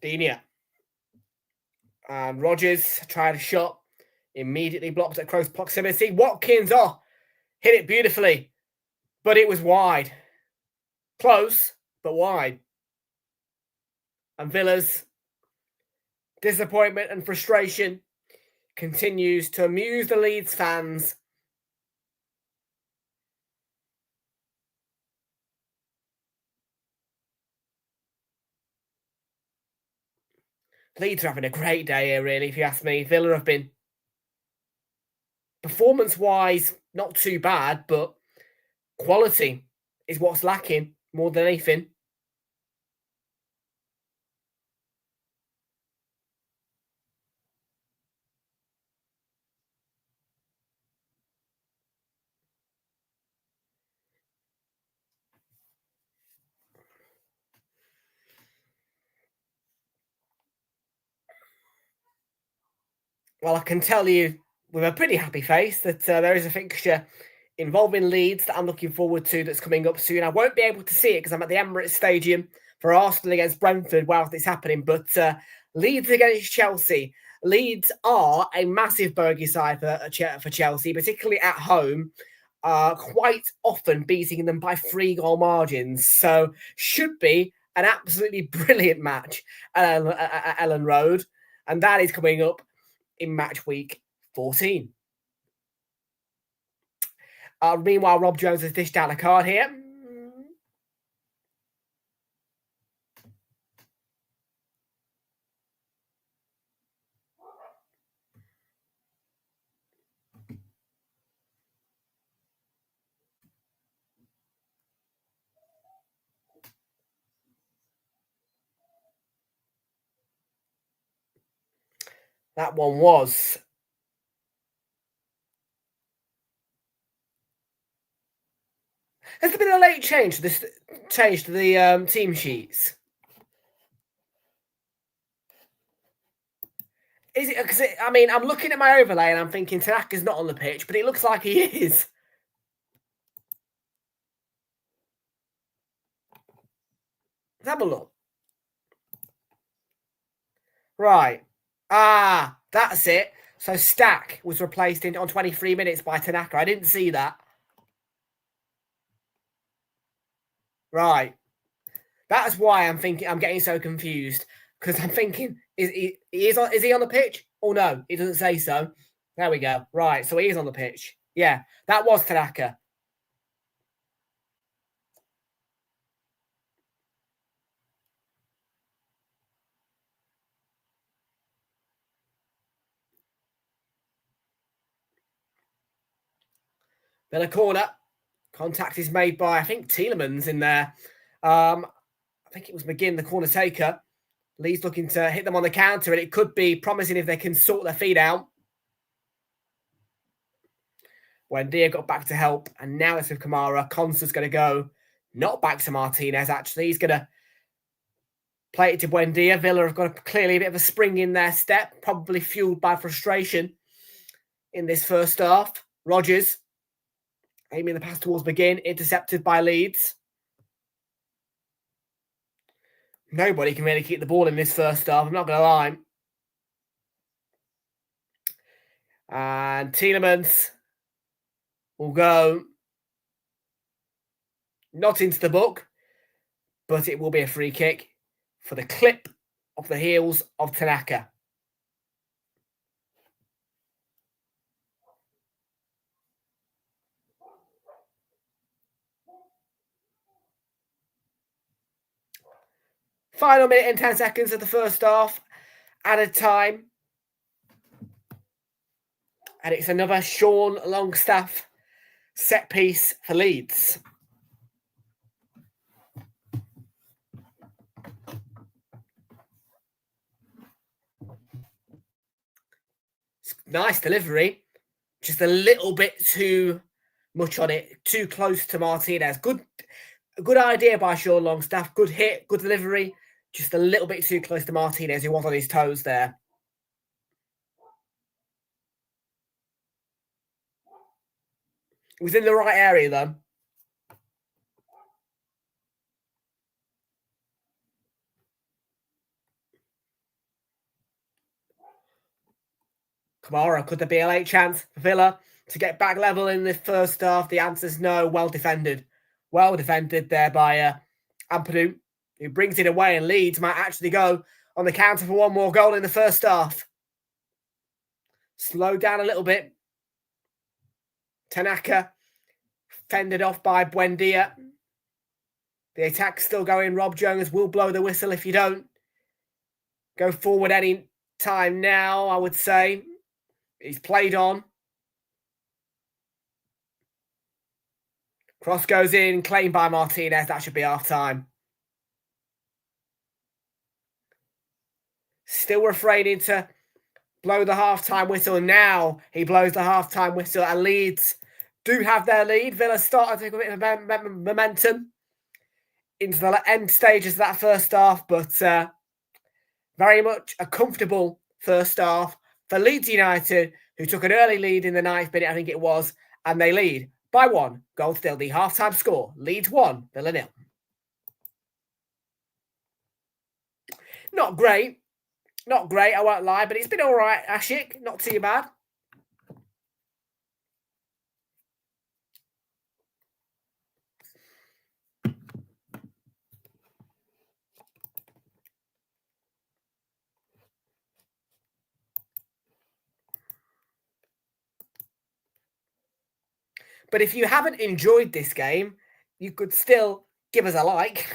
Dina. And Rodgers tried a shot. Immediately blocked at close proximity. Watkins, hit it beautifully. But it was wide. Close, but wide. And Villa's disappointment and frustration continues to amuse the Leeds fans. Leeds are having a great day here, really, if you ask me. Villa have been, performance-wise, not too bad, but quality is what's lacking more than anything. Well, I can tell you with a pretty happy face that there is a fixture involving Leeds that I'm looking forward to that's coming up soon. I won't be able to see it because I'm at the Emirates Stadium for Arsenal against Brentford whilst it's happening. But Leeds against Chelsea. Leeds are a massive bogey side for Chelsea, particularly at home, quite often beating them by 3-goal margins. So should be an absolutely brilliant match at Ellen Road. And that is coming up in match week 14. Meanwhile, Rob Jones has dished out a card here. That one was has there been a late change to the team sheets? Is it because I mean I'm looking at my overlay and I'm thinking Tanaka's not on the pitch, but it looks like he is. Let's have a look. Right. That's it. So Stack was replaced on 23 minutes by Tanaka. I didn't see that. Right. That's why I'm getting so confused. Because I'm thinking, is he on the pitch? Oh no, he doesn't say so. There we go. Right, so he is on the pitch. Yeah, that was Tanaka. Then a corner. Contact is made by, I think, Tielemans in there. I think it was McGinn, the corner taker. Lee's looking to hit them on the counter, and it could be promising if they can sort their feet out. Buendia got back to help, and now it's with Kamara. Consta's going to go. Not back to Martinez, actually. He's going to play it to Buendia. Villa have got clearly a bit of a spring in their step, probably fueled by frustration in this first half. Rodgers aiming the pass towards McGinn, intercepted by Leeds. Nobody can really keep the ball in this first half, I'm not going to lie. And Tielemans will go not into the book, but it will be a free kick for the clip of the heels of Tanaka. Final minute and 10 seconds of the first half. Added time. And it's another Sean Longstaff set piece for Leeds. Nice delivery. Just a little bit too much on it. Too close to Martinez. Good idea by Sean Longstaff. Good hit. Good delivery. Just a little bit too close to Martinez, who was on his toes there. It was in the right area, though. Kamara, could there be a late chance for Villa to get back level in the first half? The answer is no. Well defended. Well defended there by Ampadu, who brings it away, and Leeds might actually go on the counter for one more goal in the first half. Slowed down a little bit. Tanaka fended off by Buendia. The attack's still going. Rob Jones will blow the whistle if you don't go forward any time now, I would say. He's played on. Cross goes in, claimed by Martinez. That should be half time. Still refraining to blow the half-time whistle. Now he blows the half-time whistle, and Leeds do have their lead. Villa started to take a bit of momentum into the end stages of that first half, but very much a comfortable first half for Leeds United, who took an early lead in the 9th minute, I think it was, and they lead by 1 goal still. The half-time score, Leeds 1, Villa 0. Not great, I won't lie, but it's been all right, Ashik, not too bad. But if you haven't enjoyed this game, you could still give us a like.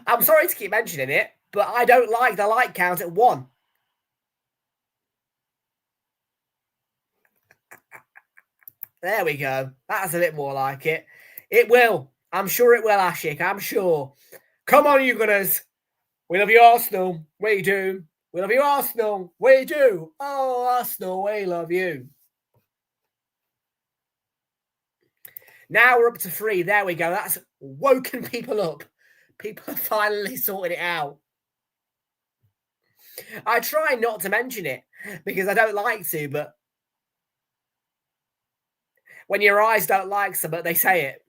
I'm sorry to keep mentioning it, but I don't like the like count at 1. There we go. That's a bit more like it. It will. I'm sure it will, Ashik. I'm sure. Come on, you Gunners. We love you, Arsenal. We do. We love you, Arsenal. We do. Oh, Arsenal, we love you. Now we're up to 3. There we go. That's woken people up. People are finally sorting it out. I try not to mention it because I don't like to, but when your eyes don't like something, they say it.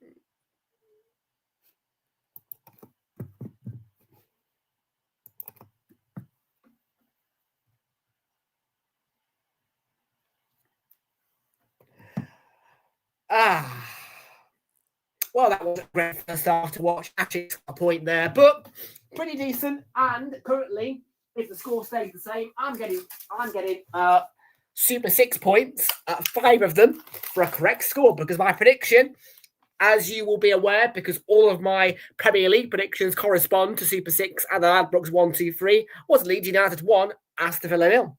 Well, that was a great first half to watch. Actually, a point there, but pretty decent. And currently, if the score stays the same, I'm getting Super 6 points, 5 of them for a correct score, because my prediction, as you will be aware, because all of my Premier League predictions correspond to Super 6 and the Ladbrokes 1, 2, 3, was Leeds United 1, Aston Villa 0.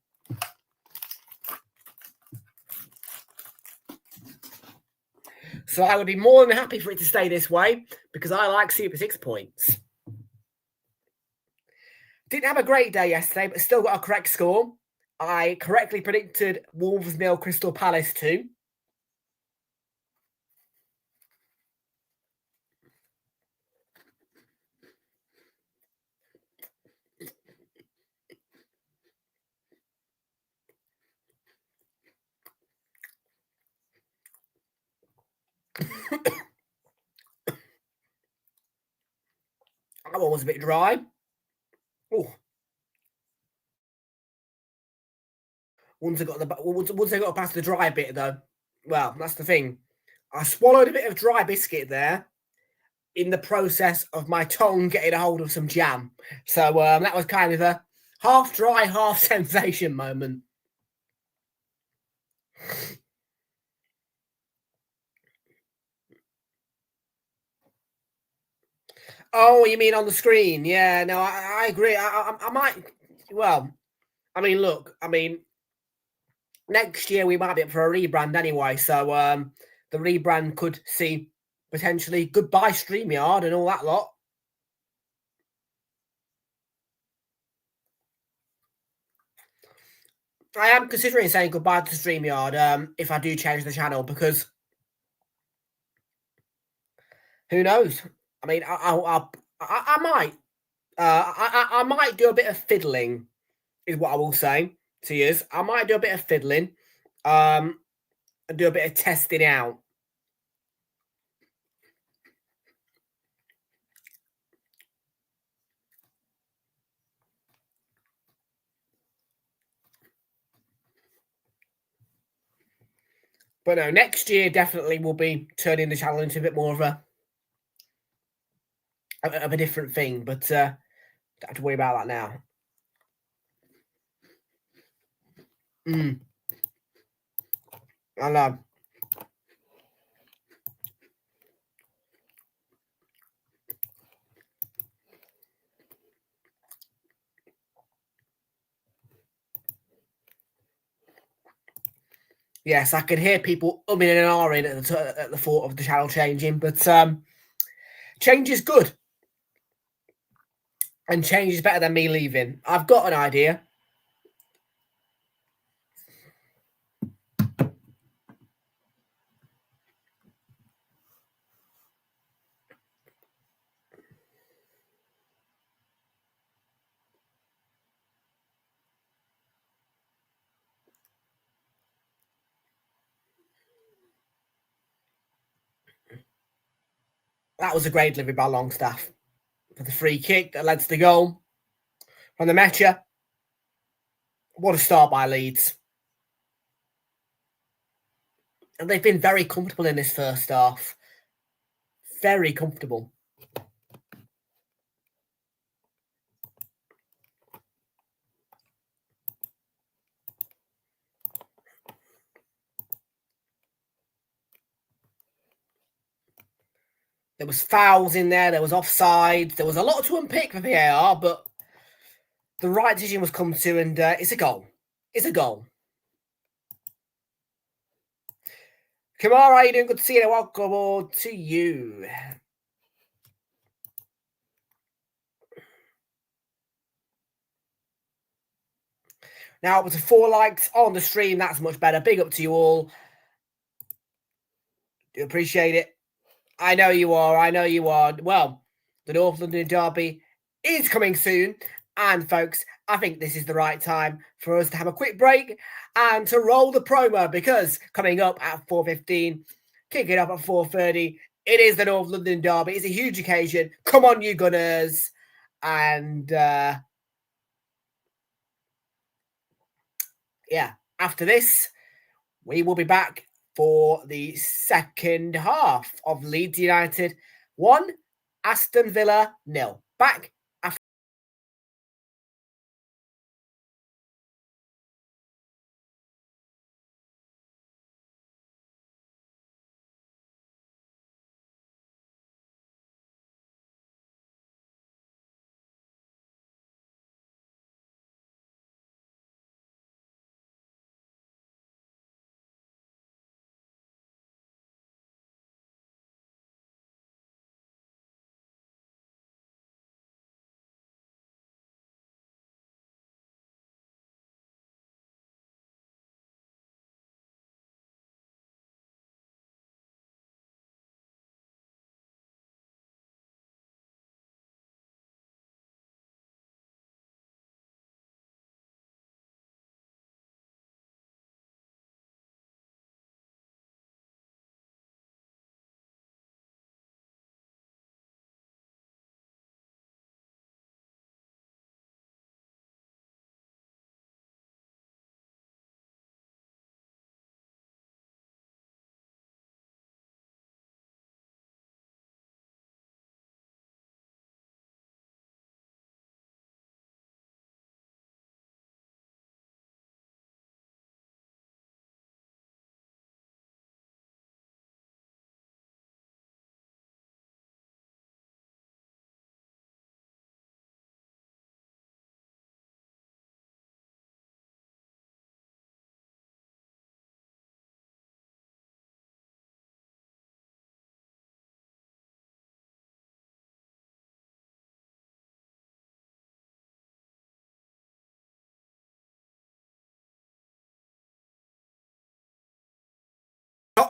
So I would be more than happy for it to stay this way, because I like Super 6 points. Didn't have a great day yesterday, but still got a correct score. I correctly predicted Wolves 0, Crystal Palace 2. That one was a bit dry. Oh. Once I got past the dry bit, though, well, that's the thing. I swallowed a bit of dry biscuit there in the process of my tongue getting a hold of some jam. So that was kind of a half dry, half sensation moment. Oh, you mean on the screen? Yeah, no, I agree. I might. Well, I mean, look, I mean, next year we might be up for a rebrand anyway, so the rebrand could see potentially goodbye StreamYard and all that lot. I am considering saying goodbye to StreamYard if I do change the channel, because who knows? I mean, I might. I might do a bit of fiddling, is what I will say to you. I might do a bit of fiddling, and do a bit of testing out. But no, next year definitely will be turning the channel into a bit more of a different thing. But don't have to worry about that now. I know. Yes, I can hear people umming and ahhing at the thought of the channel changing, but change is good. And change is better than me leaving. I've got an idea. That was a great delivery by Longstaff for the free kick that led to the goal from the Mecha. What a start by Leeds. And they've been very comfortable in this first half. Very comfortable. There was fouls in there was offside. There was a lot to unpick for VAR, but the right decision was come to, and it's a goal. It's a goal. Kamara, how you doing? Good to see you. Welcome aboard to you. Now, with 4 likes on the stream, that's much better. Big up to you all. Do appreciate it. I know you are. I know you are. Well, the North London Derby is coming soon. And, folks, I think this is the right time for us to have a quick break and to roll the promo, because coming up at 4:15, kicking up at 4:30, it is the North London Derby. It's a huge occasion. Come on, you Gunners. And, yeah, after this, we will be back for the second half of Leeds United 1, Aston Villa 0. Back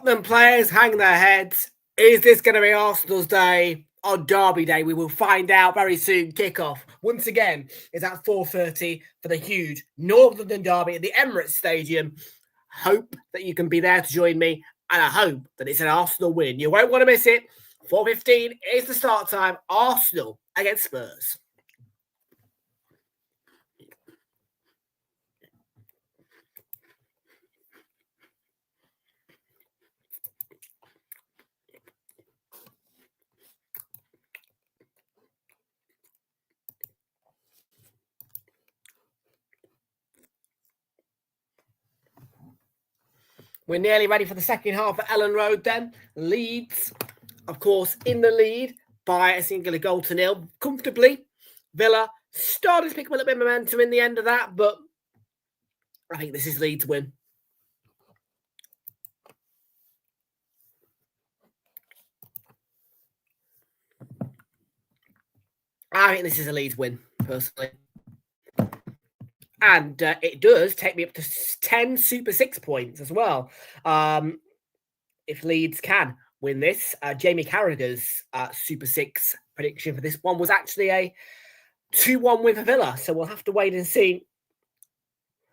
Tottenham players hang their heads. Is this going to be Arsenal's day on Derby Day? We will find out very soon. Kickoff, once again, is at 4:30 for the huge North London Derby at the Emirates Stadium. Hope that you can be there to join me, and I hope that it's an Arsenal win. You won't want to miss it. 4:15 is the start time. Arsenal against Spurs. We're nearly ready for the second half at Ellen Road then. Leeds, of course, in the lead by a singular goal to nil, comfortably. Villa started to pick up a little bit of momentum in the end of that, but I think this is Leeds' win. I think this is a Leeds win, personally. And it does take me up to 10 Super 6 points as well. If Leeds can win this. Jamie Carragher's Super 6 prediction for this one was actually a 2-1 win for Villa. So we'll have to wait and see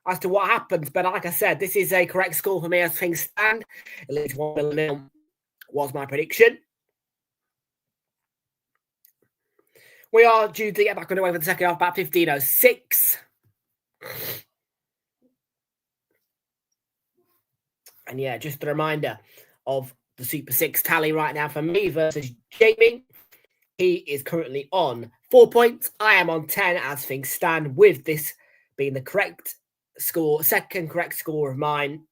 as to what happens. But like I said, this is a correct score for me as things stand. Leeds 1-0 was my prediction. We are due to get back underway for the second half about 15:06. And yeah, just a reminder of the Super 6 tally right now for me versus Jamie. He is currently on 4 points. I am on 10 as things stand, with this being the correct score, second correct score of mine,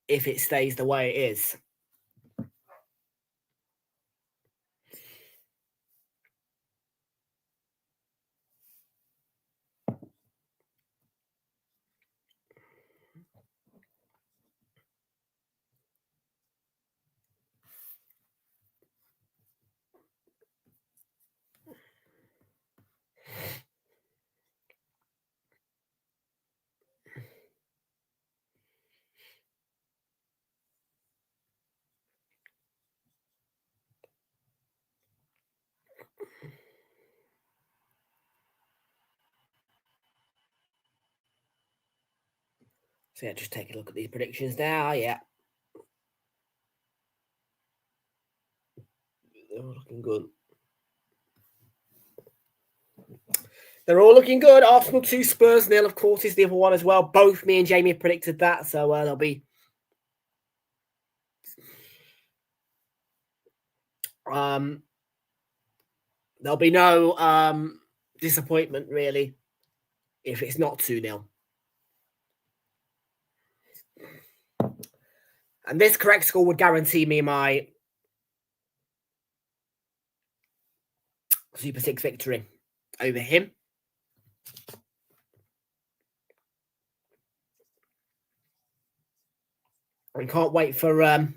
if it stays the way it is. So yeah, just take a look at these predictions now. Yeah. They're all looking good. They're all looking good. Arsenal 2, Spurs 0, of course, is the other one as well. Both me and Jamie have predicted that. So there'll be no disappointment, really, if it's not 2-0. And this correct score would guarantee me my Super 6 victory over him. I can't wait for the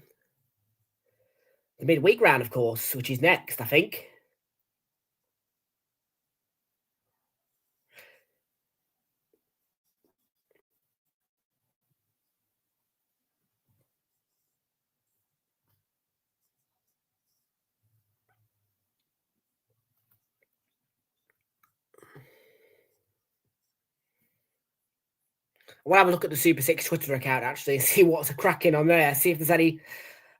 midweek round, of course, which is next, I think. We'll have a look at the Super 6 Twitter account, actually, and see what's cracking on there. See if there's any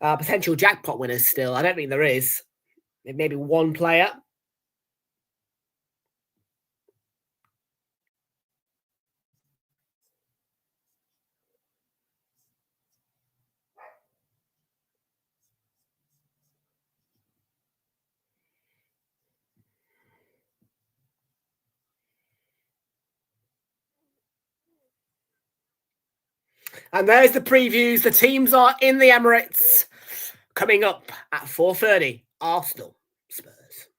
potential jackpot winners still. I don't think there is. Maybe one player. And there's the previews. The teams are in the Emirates. Coming up at 4:30, Arsenal, Spurs.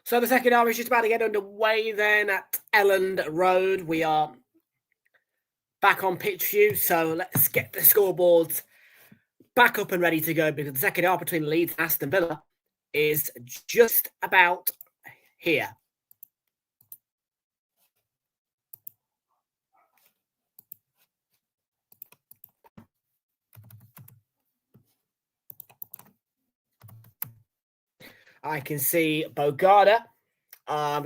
So the second half is just about to get underway then at Elland Road. We are back on pitch view, so let's get the scoreboards back up and ready to go, because the second half between Leeds and Aston Villa is just about here. I can see Bogarda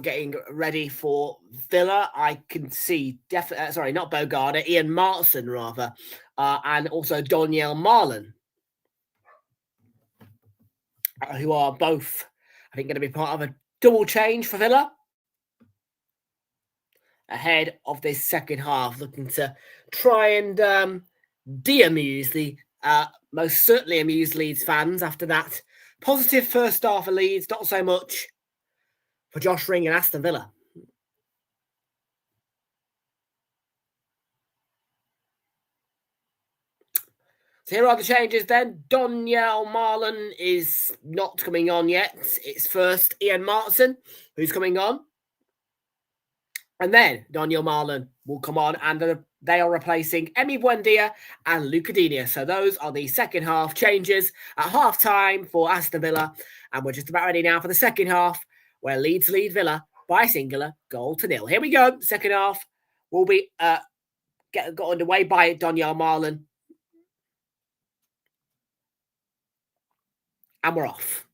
getting ready for Villa. I can see definitely, sorry, not Bogarda, Ian Martin rather, and also Daniel Marlon, who are both, I think, going to be part of a double change for Villa ahead of this second half, looking to try and de-amuse the most certainly amused Leeds fans after that positive first half for Leeds, not so much for Josh Ring and Aston Villa. So here are the changes then. Daniel Marlon is not coming on yet. It's first Ian Martin who's coming on. And then Daniel Marlon will come on, and they are replacing Emi Buendia and Luca Digne. So those are the second half changes at half time for Aston Villa. And we're just about ready now for the second half, where Leeds lead Villa by a singular goal to nil. Here we go. Second half will be got underway by Daniel Marlon. And we're off.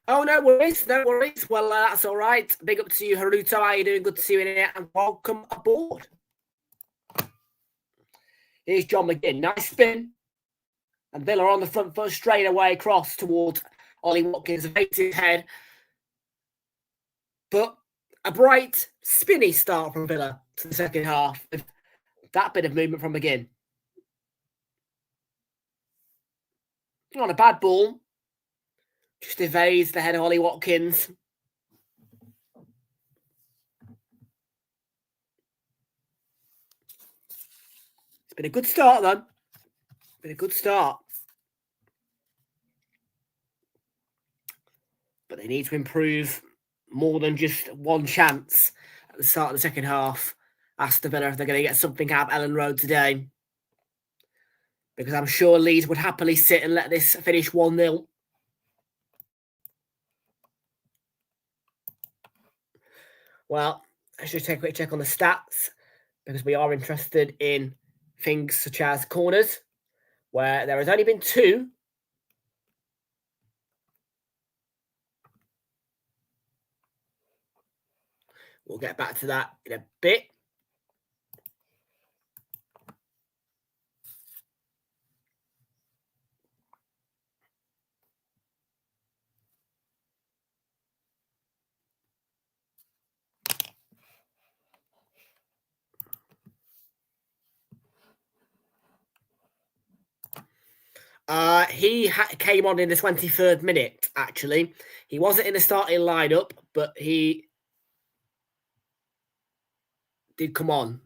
Oh, no worries, no worries. Well, that's all right. Big up to you, Haruto. How are you doing? Good to see you in here, and welcome aboard. Here's John McGinn. Nice spin. And Villa on the front foot straight away across towards Ollie Watkins. Faked his head. But a bright, spinny start from Villa to the second half. With that bit of movement from McGinn. Not a bad ball. Just evades the head of Ollie Watkins. It's been a good start, though. Been a good start. But they need to improve more than just one chance at the start of the second half. Aston Villa, if they're going to get something out of Elland Road today. Because I'm sure Leeds would happily sit and let this finish 1-0. Well, let's just take a quick check on the stats, because we are interested in things such as corners, where there has only been 2. We'll get back to that in a bit. He came on in the 23rd minute, actually. He wasn't in the starting lineup, but he did come on.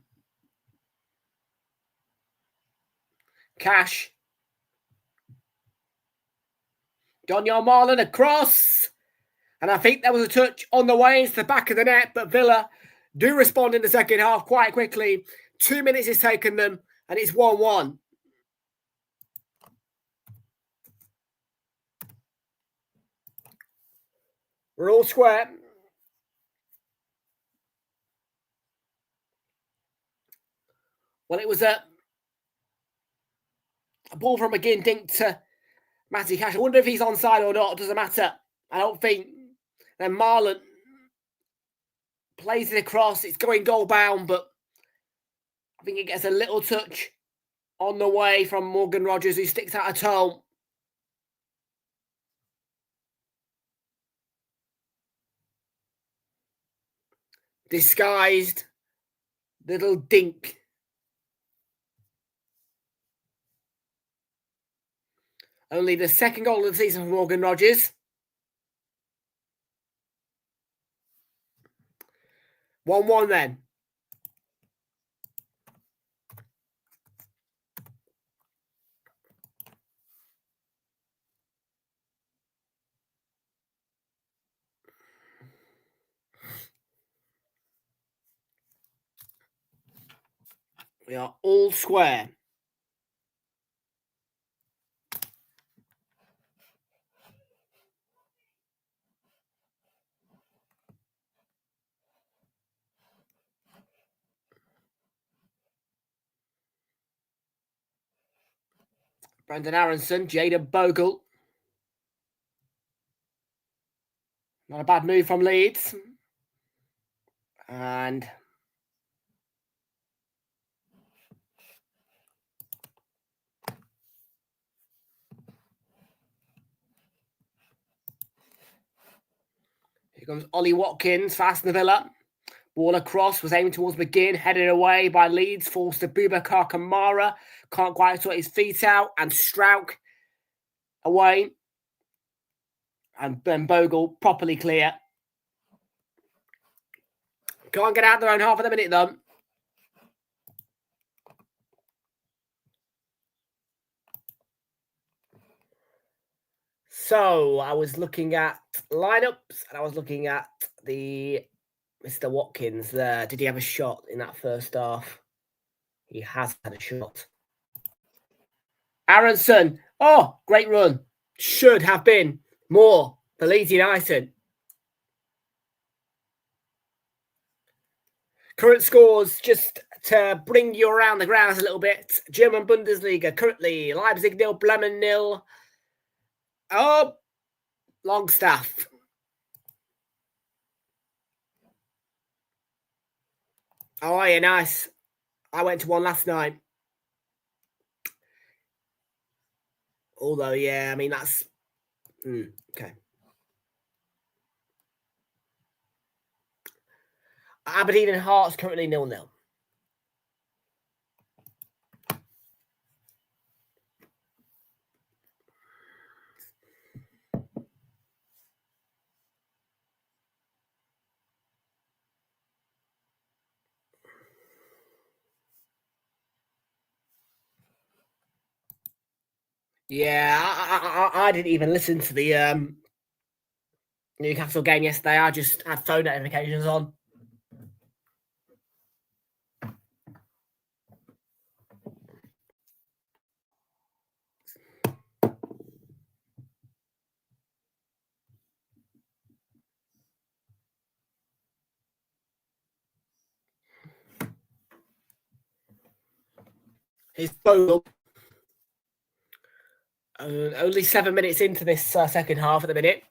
Cash. Daniel Marlon across. And I think there was a touch on the way into the back of the net, but Villa do respond in the second half quite quickly. 2 minutes has taken them, and it's 1-1. We're all square. Well, it was a ball from McGinn dinked to Matty Cash. I wonder if he's onside or not. It doesn't matter. I don't think. Then Marlon plays it across. It's going goal bound, but I think it gets a little touch on the way from Morgan Rogers, who sticks out a toe. Disguised little dink. Only the second goal of the season for Morgan Rogers. 1-1 then. We are all square. Brendan Aronson, Jada Bogle. Not a bad move from Leeds. And here comes Ollie Watkins, fast in the Villa. Ball across, was aimed towards McGinn, headed away by Leeds, falls to Boubacar Kamara. Can't quite sort his feet out, and Strauch away. And Ben Bogle properly clear. Can't get out their own half of the minute, though. So I was looking at lineups, and I was looking at the Mr. Watkins there. Did he have a shot in that first half? He has had a shot. Aronson. Oh, great run. Should have been more for Leeds United. Current scores, just to bring you around the grounds a little bit. German Bundesliga, currently Leipzig 0, Bremen 0. Oh, Longstaff. Oh, yeah, nice. I went to one last night. Although, yeah, I mean, that's... okay. Aberdeen and Hearts currently 0-0. Yeah, I didn't even listen to the Newcastle game yesterday. I just had phone notifications on. His Bogle. Only 7 minutes into this second half at the minute.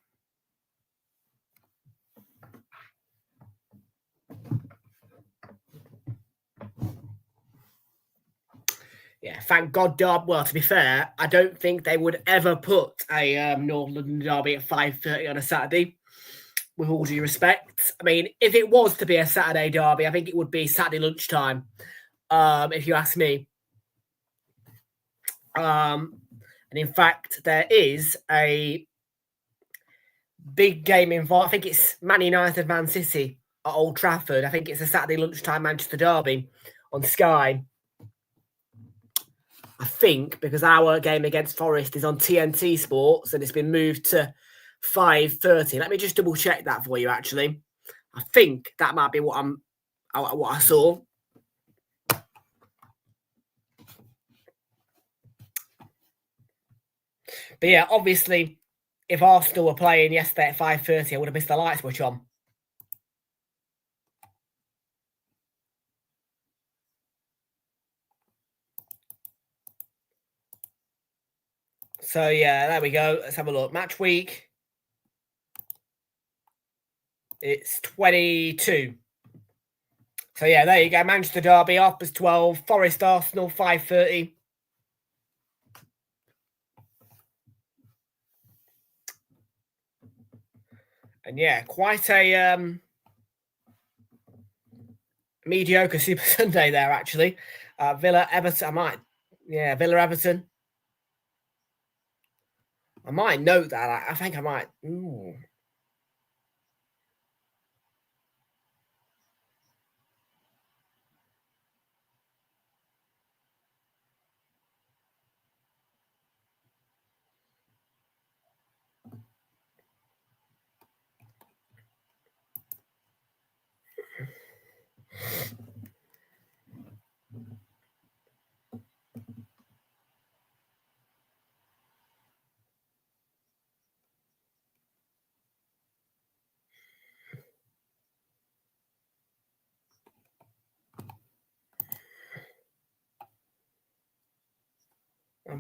Yeah, thank God Derby. Well, to be fair, I don't think they would ever put a North London derby at 5:30 on a Saturday, with all due respect. I mean, if it was to be a Saturday derby, I think it would be Saturday lunchtime, if you ask me. And in fact, there is a big game involved. I think it's Man United, Man City at Old Trafford. I think it's a Saturday lunchtime Manchester derby on Sky. I think because our game against Forest is on TNT Sports and it's been moved to 5:30. Let me just double check that for you. Actually, I think that might be what I saw. But yeah, obviously, if Arsenal were playing yesterday at 5:30, I would have missed the light switch on. So yeah, there we go. Let's have a look. Match week. It's 22. So yeah, there you go. Manchester derby, 12. Forest Arsenal, 5:30. And yeah, quite a mediocre Super Sunday there, actually. Villa Everton. Villa Everton. I might note that. I think I might. Ooh.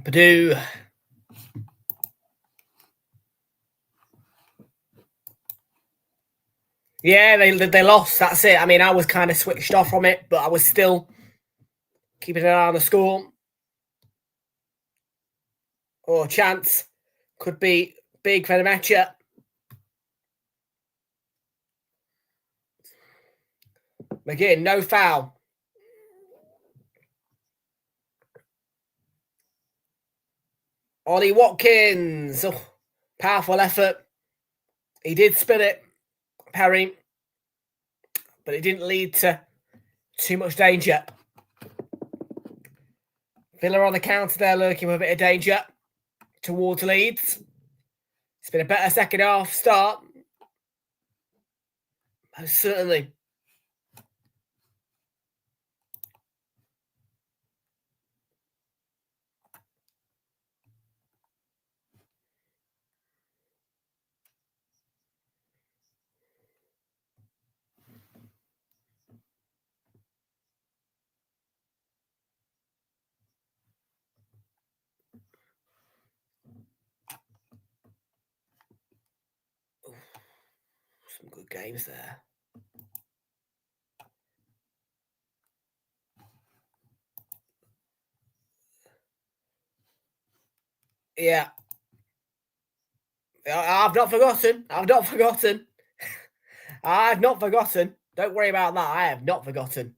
Purdue. Yeah, they lost. That's it. I mean, I was kind of switched off from it, but I was still keeping an eye on the score. Or chance could be big for the matchup. McGinn, no foul. Ollie Watkins. Oh, powerful effort. He did spin it, Perry, but it didn't lead to too much danger. Villa on the counter there, lurking with a bit of danger towards Leeds. It's been a better second half start. Most certainly. Some good games there. Yeah. I've not forgotten. I've not forgotten. I've not forgotten. Don't worry about that. I have not forgotten.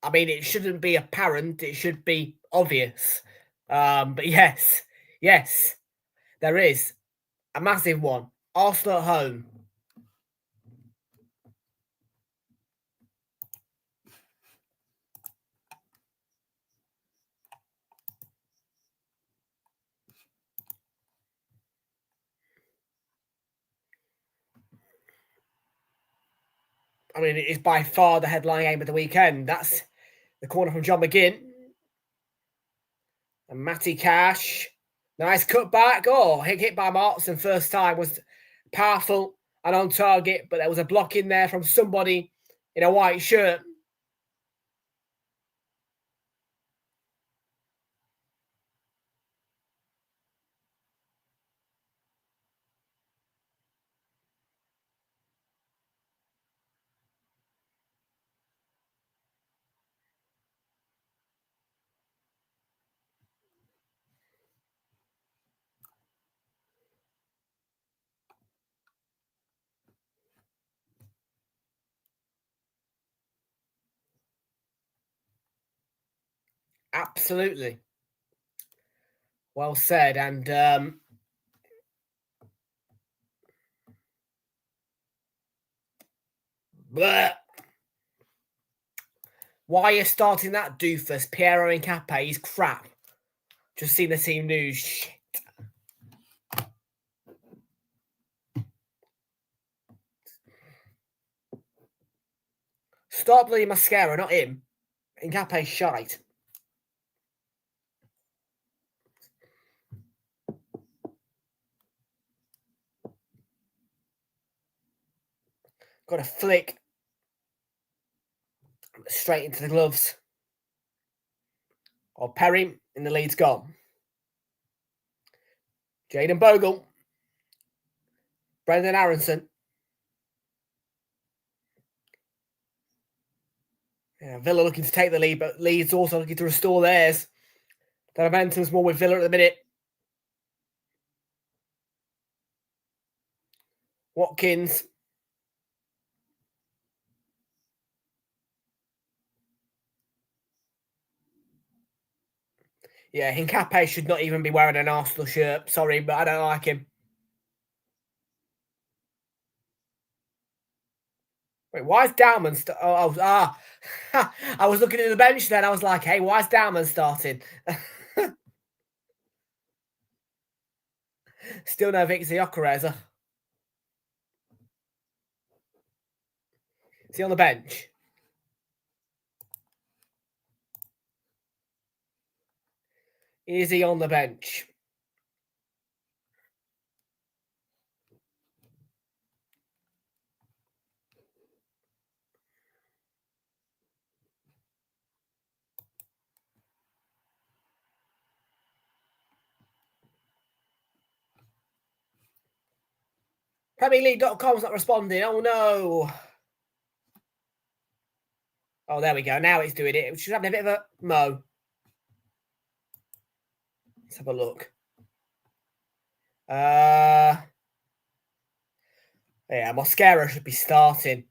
I mean, it shouldn't be apparent. It should be obvious. But yes, there is a massive one. Arsenal at home. I mean, it is by far the headline game of the weekend. That's the corner from John McGinn. And Matty Cash. Nice cutback. Oh, hit by Martson first time was powerful and on target, but there was a block in there from somebody in a white shirt. Absolutely. Well said. And bleh. Why are you starting that doofus? Piero Incape, he's crap. Just seen the team news. Shit. Start bloody mascara, not him. Incape's shite. Got a flick straight into the gloves of Perry in the Leeds goal. Jaden Bogle. Brendan Aronson. Yeah, Villa looking to take the lead, but Leeds also looking to restore theirs. The momentum's more with Villa at the minute. Watkins. Yeah, Hincape should not even be wearing an Arsenal shirt. Sorry, but I don't like him. Wait, why is Dowman... I was looking at the bench then. I was like, hey, why is Dowman starting? Still no Victor Yokereza. Is he on the bench? Is he on the bench? Premier League.com's not responding. Oh, no. Oh, there we go. Now it's doing it. She's having a bit of a mo. Let's have a look. Yeah, Mosquera should be starting.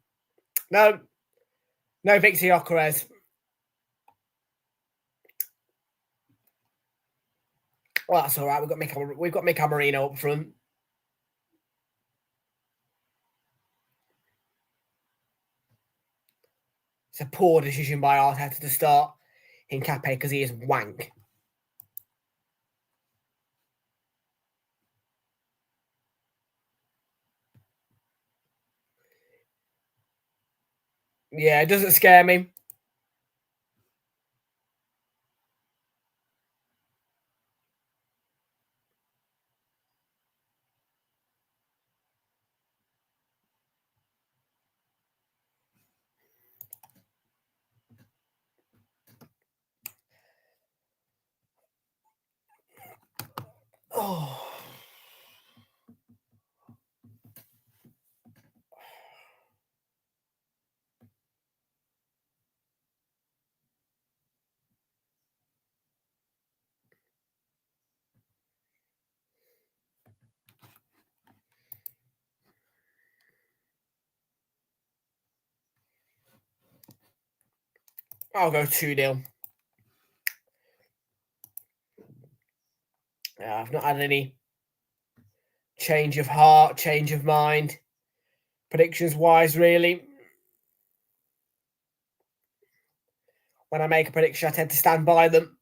No Victor Gyökeres. Well, that's all right. We've got Mikel Merino up front. It's a poor decision by Arteta to start Hincapié because he is wank. Yeah, it doesn't scare me. Oh. I'll go 2-0. I've not had any change of heart, change of mind, predictions-wise, really. When I make a prediction, I tend to stand by them.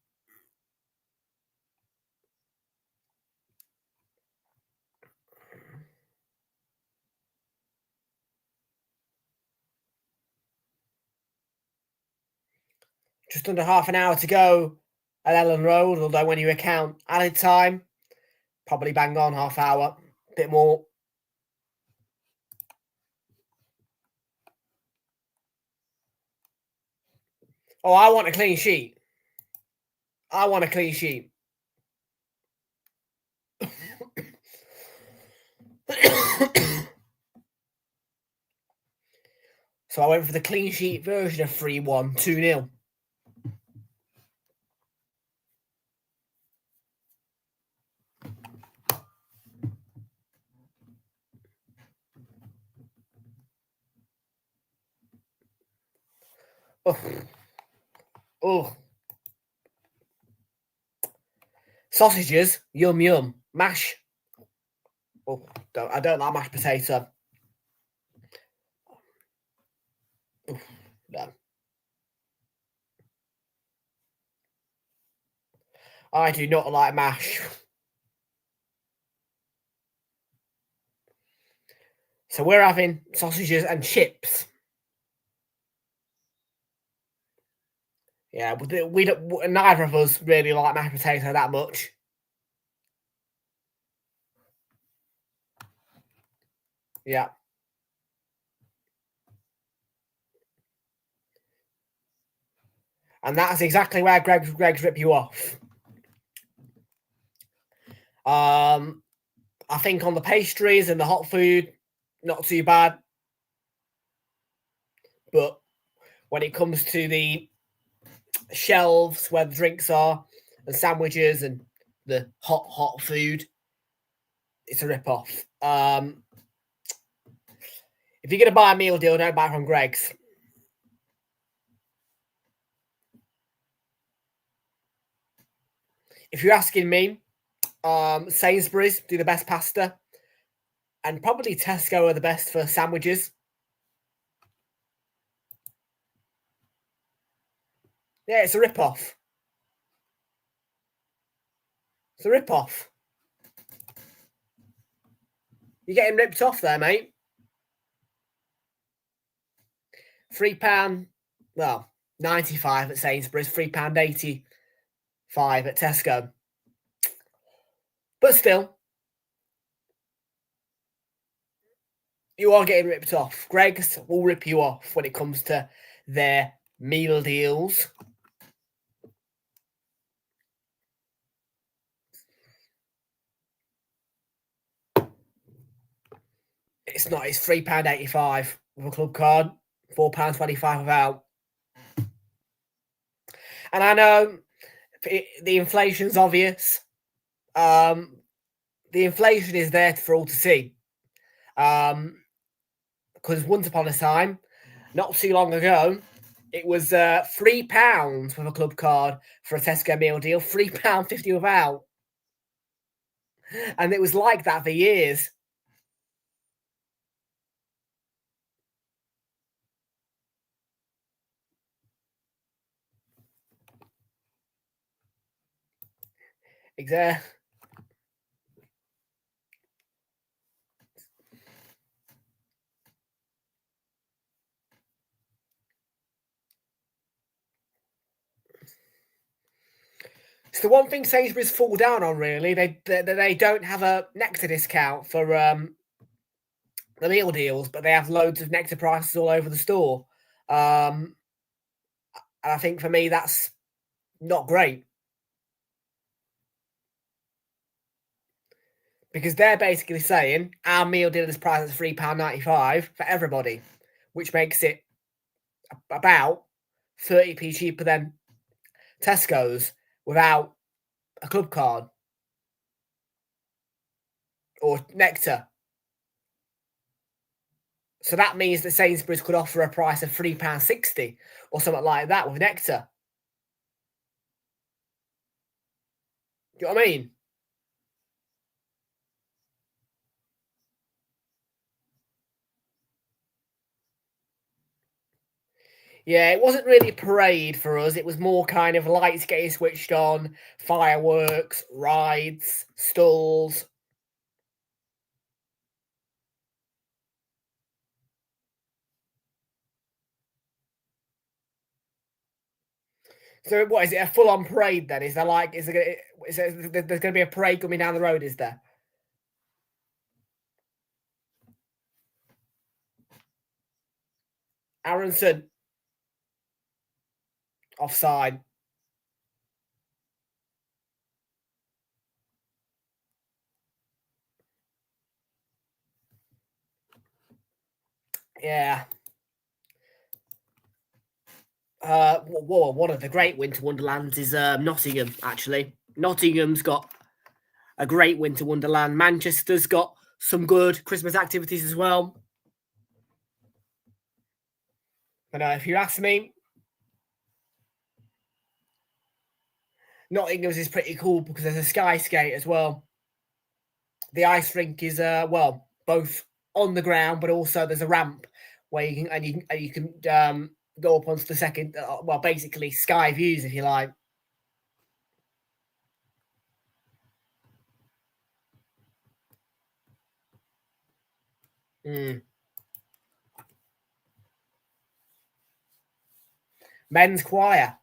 Just under half an hour to go at Ellen Road, although when you account added time, probably bang on half hour, a bit more. Oh, I want a clean sheet. I want a clean sheet. So I went for the clean sheet version of 3-1, 2-0. Oh. Sausages, yum yum. Mash. Oh, I don't like mashed potato. No. I do not like mash. So we're having sausages and chips. Yeah, we don't. Neither of us really like mashed potato that much. Yeah. And that's exactly where Greg's rip you off. I think on the pastries and the hot food, not too bad. But when it comes to the shelves where the drinks are and sandwiches and the hot food, it's a rip-off. If you're going to buy a meal deal, don't buy from Greg's. If you're asking me, Sainsbury's do the best pasta, and probably Tesco are the best for sandwiches. Yeah, it's a rip-off. It's a rip-off. You're getting ripped off there, mate. £3, well, 95 at Sainsbury's, £3.85 at Tesco. But still, you are getting ripped off. Greg's will rip you off when it comes to their meal deals. It's not. It's £3.85 with a club card, £4.25 without. And I know the inflation's obvious. The inflation is there for all to see. Because once upon a time, not too long ago, it was £3 with a club card for a Tesco meal deal, £3.50 without. And it was like that for years. Exactly. It's the one thing Sainsbury's fall down on, really. They don't have a Nectar discount for the meal deals, but they have loads of Nectar prices all over the store. And I think for me, that's not great. Because they're basically saying our meal deal is priced at £3.95 for everybody, which makes it about 30p cheaper than Tesco's without a club card or Nectar. So that means that Sainsbury's could offer a price of £3.60 or something like that with Nectar. Do you know what I mean? Yeah, it wasn't really a parade for us. It was more kind of lights getting switched on, fireworks, rides, stalls. So what is it? A full-on parade then? Is there there's going to be a parade coming down the road? Is there? Aronson offside. Yeah. One of the great winter wonderlands is Nottingham. Actually, Nottingham's got a great winter wonderland. Manchester's got some good Christmas activities as well. But if you ask me, Nottingham's is pretty cool because there's a sky skate as well. The ice rink is both on the ground, but also there's a ramp where you can go up onto the second. Basically sky views if you like. Men's choir.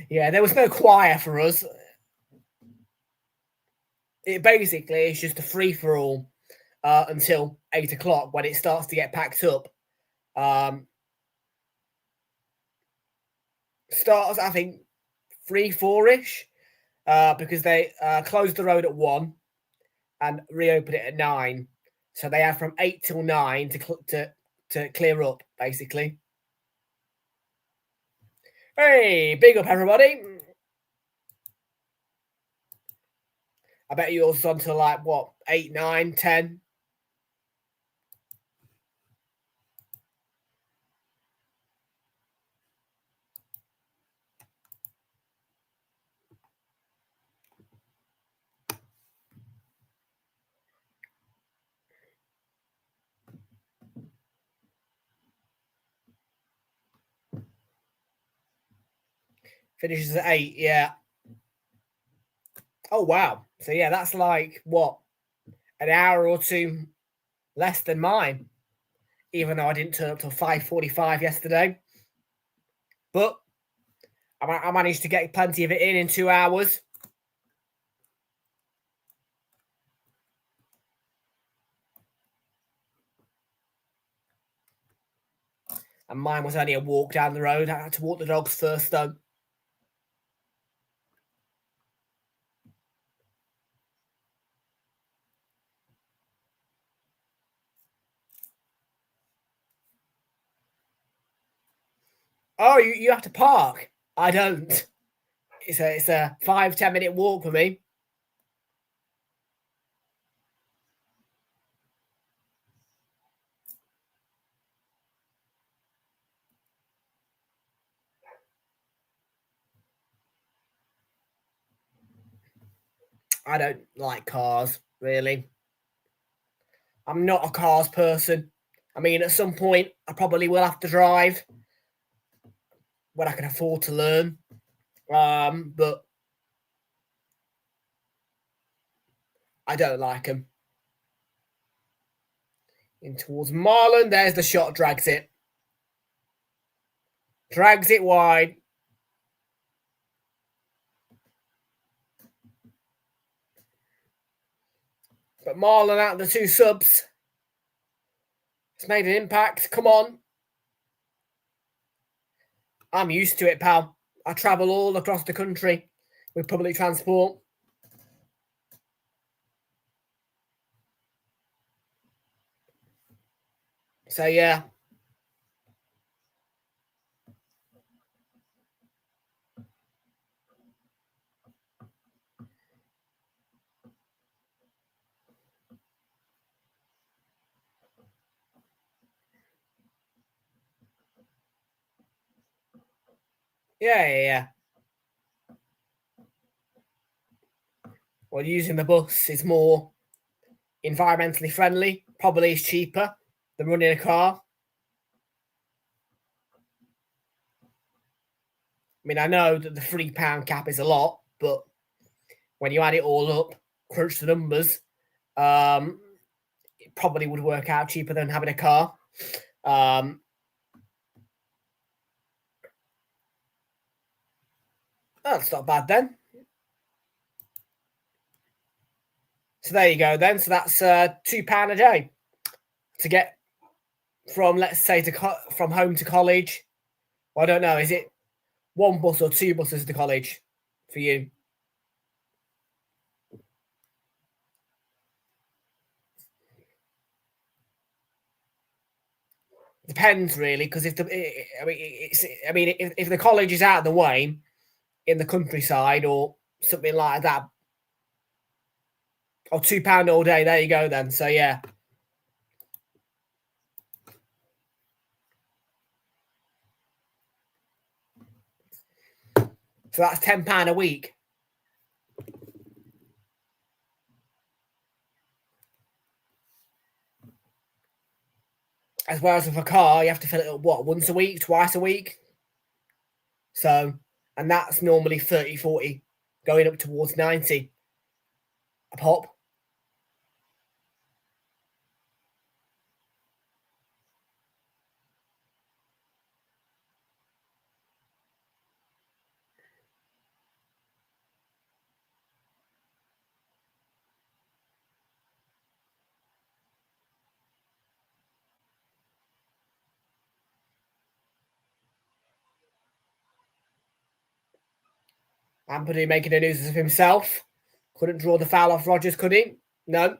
Yeah, there was no choir for us. It basically is just a free-for-all until 8 o'clock when it starts to get packed up. Starts, I think, 3-4-ish because they closed the road at 1 and reopened it at 9. So they have from 8 till 9 to clear up, basically. Hey, big up, everybody. I bet yours on to 8, 9, 10. Finishes at 8, yeah. Oh, wow. So, yeah, that's an hour or two less than mine, even though I didn't turn up till 5:45 yesterday. But I managed to get plenty of it in 2 hours. And mine was only a walk down the road. I had to walk the dogs first, though. Oh, you have to park. I don't. It's a 5-10 minute walk for me. I don't like cars, really. I'm not a cars person. I mean, at some point, I probably will have to drive when I can afford to learn. But I don't like them. In towards Marlon, there's the shot, drags it. Drags it wide. But Marlon out of the two subs. It's made an impact. Come on. I'm used to it, pal. I travel all across the country with public transport. So, yeah. Yeah. Well, using the bus is more environmentally friendly. Probably is cheaper than running a car. I mean, I know that the £3 cap is a lot, but when you add it all up, crunch the numbers, it probably would work out cheaper than having a car. That's not bad then. So there you go then. So that's £2 a day to get from, let's say, from home to college. Well, I don't know. Is it one bus or two buses to college for you? Depends really, because if the college is out of the way in the countryside or something like that, or £2 all day. There you go then. So yeah. So that's £10 a week. As well as with a car, you have to fill it up, what, once a week, twice a week? So, and that's normally 30, 40, going up towards 90 a pop. Ampadu making a nuisance of himself. Couldn't draw the foul off Rodgers, could he? No.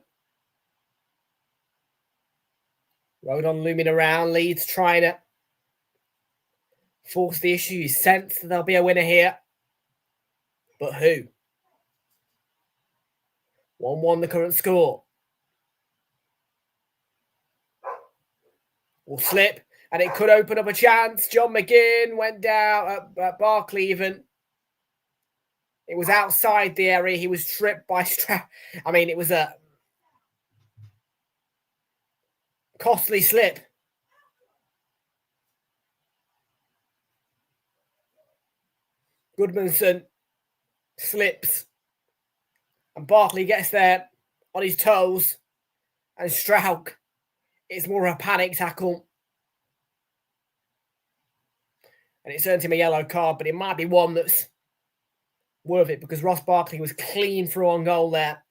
Rodon looming around. Leeds trying to force the issue. You sense that there'll be a winner here. But who? 1-1 the current score. Will slip, and it could open up a chance. John McGinn went down at Barkley even. It was outside the area. He was tripped by I mean, it was a costly slip. Goodmanson slips, and Barkley gets there on his toes, and Strauch, it's more of a panic tackle. And it's earned him a yellow card, but it might be one that's worth it because Ross Barkley was clean through on goal there.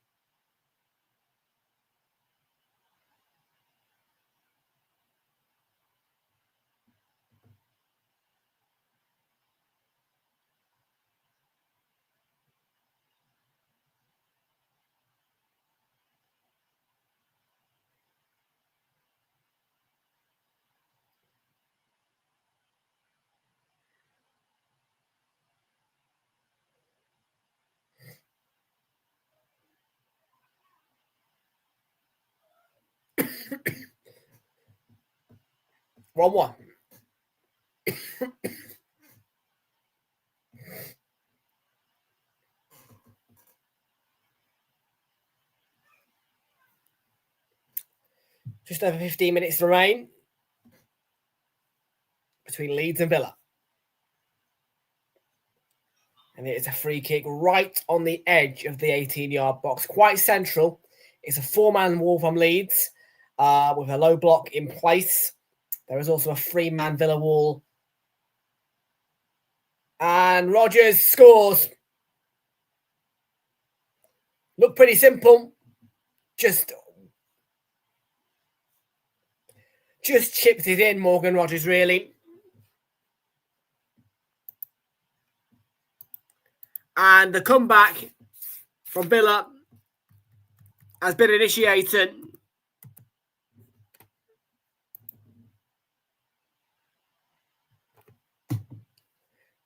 1-1. Just over 15 minutes to remain between Leeds and Villa. And it is a free kick right on the edge of the 18-yard box. Quite central. It's a 4-man wall from Leeds with a low block in place. There is also a 3-man Villa wall. And Rodgers scores. Looked pretty simple. Just chipped it in, Morgan Rodgers, really. And the comeback from Villa has been initiated.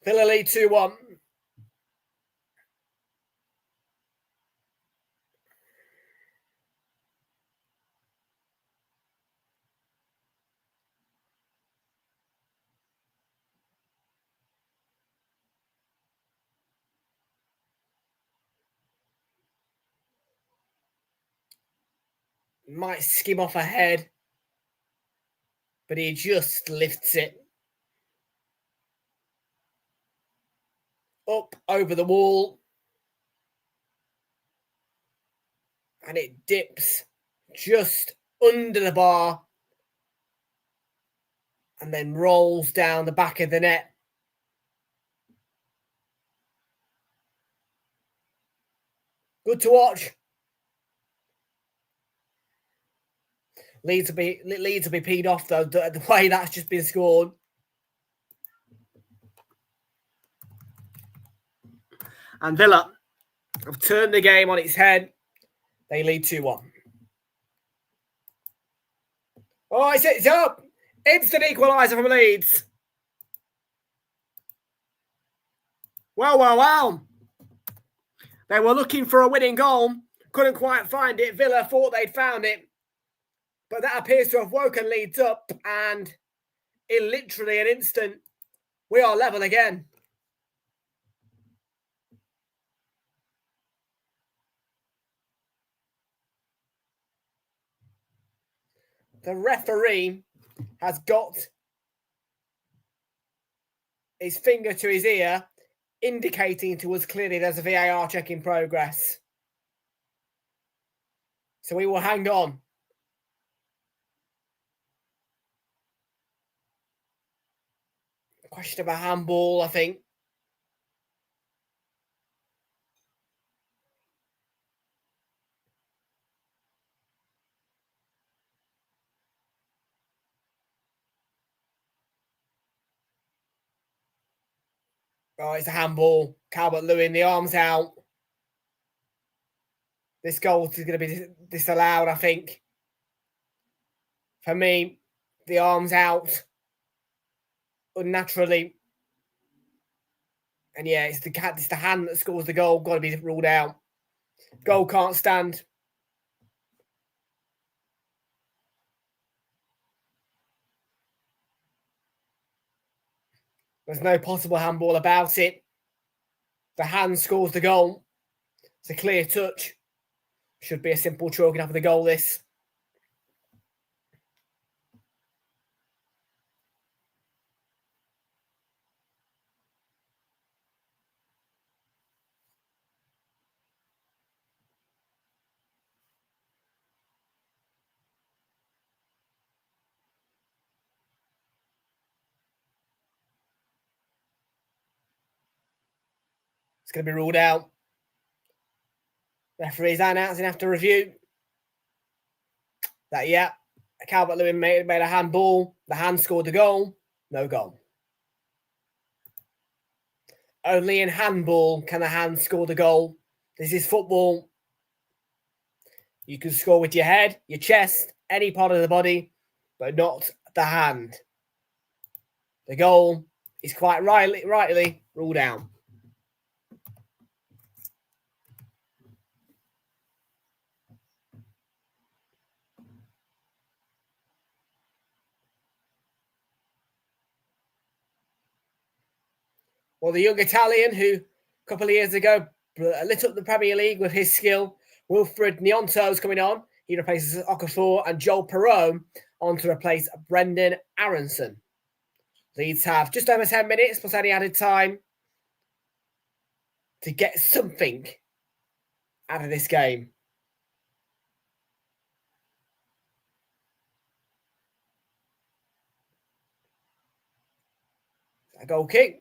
Villa lead 2-1. Might skim off ahead, but he just lifts it up over the wall, and it dips just under the bar and then rolls down the back of the net. Good to watch. Leeds will be peed off, though, the way that's just been scored. And Villa have turned the game on its head. They lead 2-1. Oh, it's up. Instant equaliser from Leeds. Well. They were looking for a winning goal. Couldn't quite find it. Villa thought they'd found it. But that appears to have woken Leeds up. And in literally an instant, we are level again. The referee has got his finger to his ear, indicating to us clearly there's a VAR check in progress. So we will hang on. Question of a handball, I think. Oh, it's a handball. Calvert-Lewin, the arm's out. This goal is going to be disallowed, I think. For me, the arm's out. Unnaturally. And yeah, it's the hand that scores the goal. Got to be ruled out. Goal can't stand. There's no possible handball about it. The hand scores the goal. It's a clear touch. Should be a simple chalking up of the goal, this. It's going to be ruled out. Referee's announcing after review that, yeah, Calvert-Lewin made a handball. The hand scored the goal. No goal. Only in handball can the hand score the goal. This is football. You can score with your head, your chest, any part of the body, but not the hand. The goal is quite rightly ruled out. Well, the young Italian who a couple of years ago lit up the Premier League with his skill, Wilfred Gnonto, is coming on. He replaces Okafor and Joel Perot on to replace Brendan Aronson. Leeds have just over 10 minutes plus any added time to get something out of this game. A goal kick.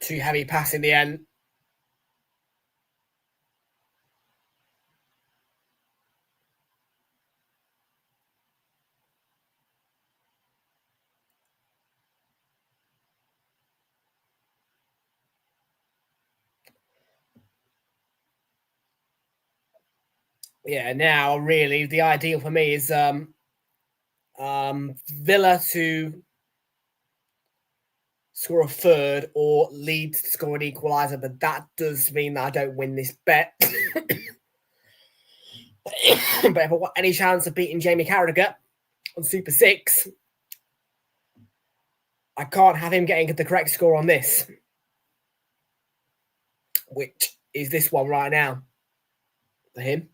Too heavy pass in the end. Yeah, now really the ideal for me is Villa to score a third or Leeds to score an equaliser, but that does mean that I don't win this bet. But if I want any chance of beating Jamie Carragher on Super 6, I can't have him getting the correct score on this, which is this one right now for him.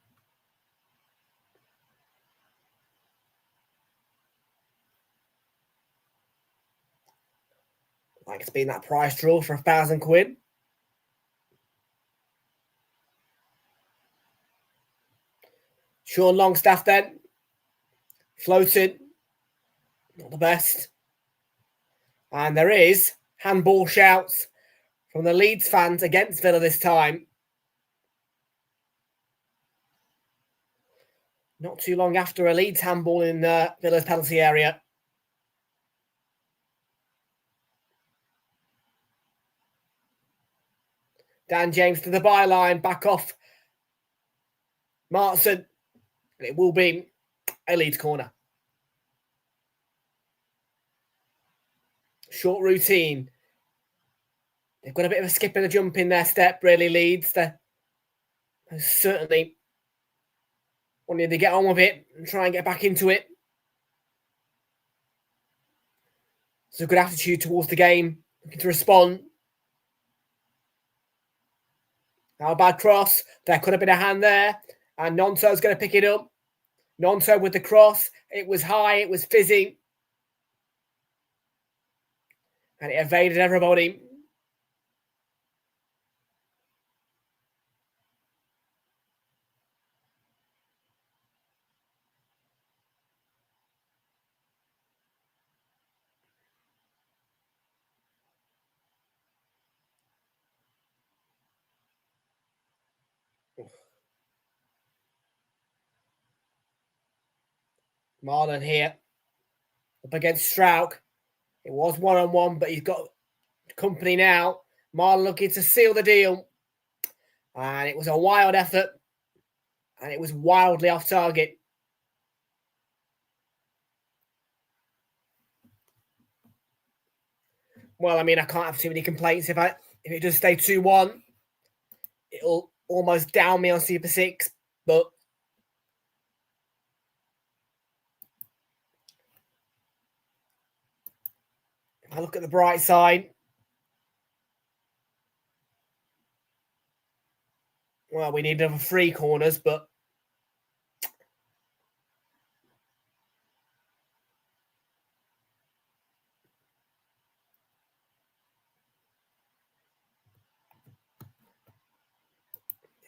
Like it's been that price draw for £1,000. Sean Longstaff then. Floating. Not the best. And there is handball shouts from the Leeds fans against Villa this time. Not too long after a Leeds handball in Villa's penalty area. Dan James to the byline, back off Martin. It will be a Leeds corner. Short routine. They've got a bit of a skip and a jump in their step, really, Leeds. They're certainly wanting to get on with it and try and get back into it. It's a good attitude towards the game, looking to respond. Now a bad cross. There could have been a hand there. And Gnonto's going to pick it up. Gnonto with the cross. It was high. It was fizzy. And it evaded everybody. Marlon here. Up against Strauch. It was one-on-one, but he's got company now. Marlon looking to seal the deal. And it was a wild effort. And it was wildly off target. Well, I mean, I can't have too many complaints. If it does stay 2-1, it'll almost down me on Super 6. But if I look at the bright side, well, we need another 3 corners, but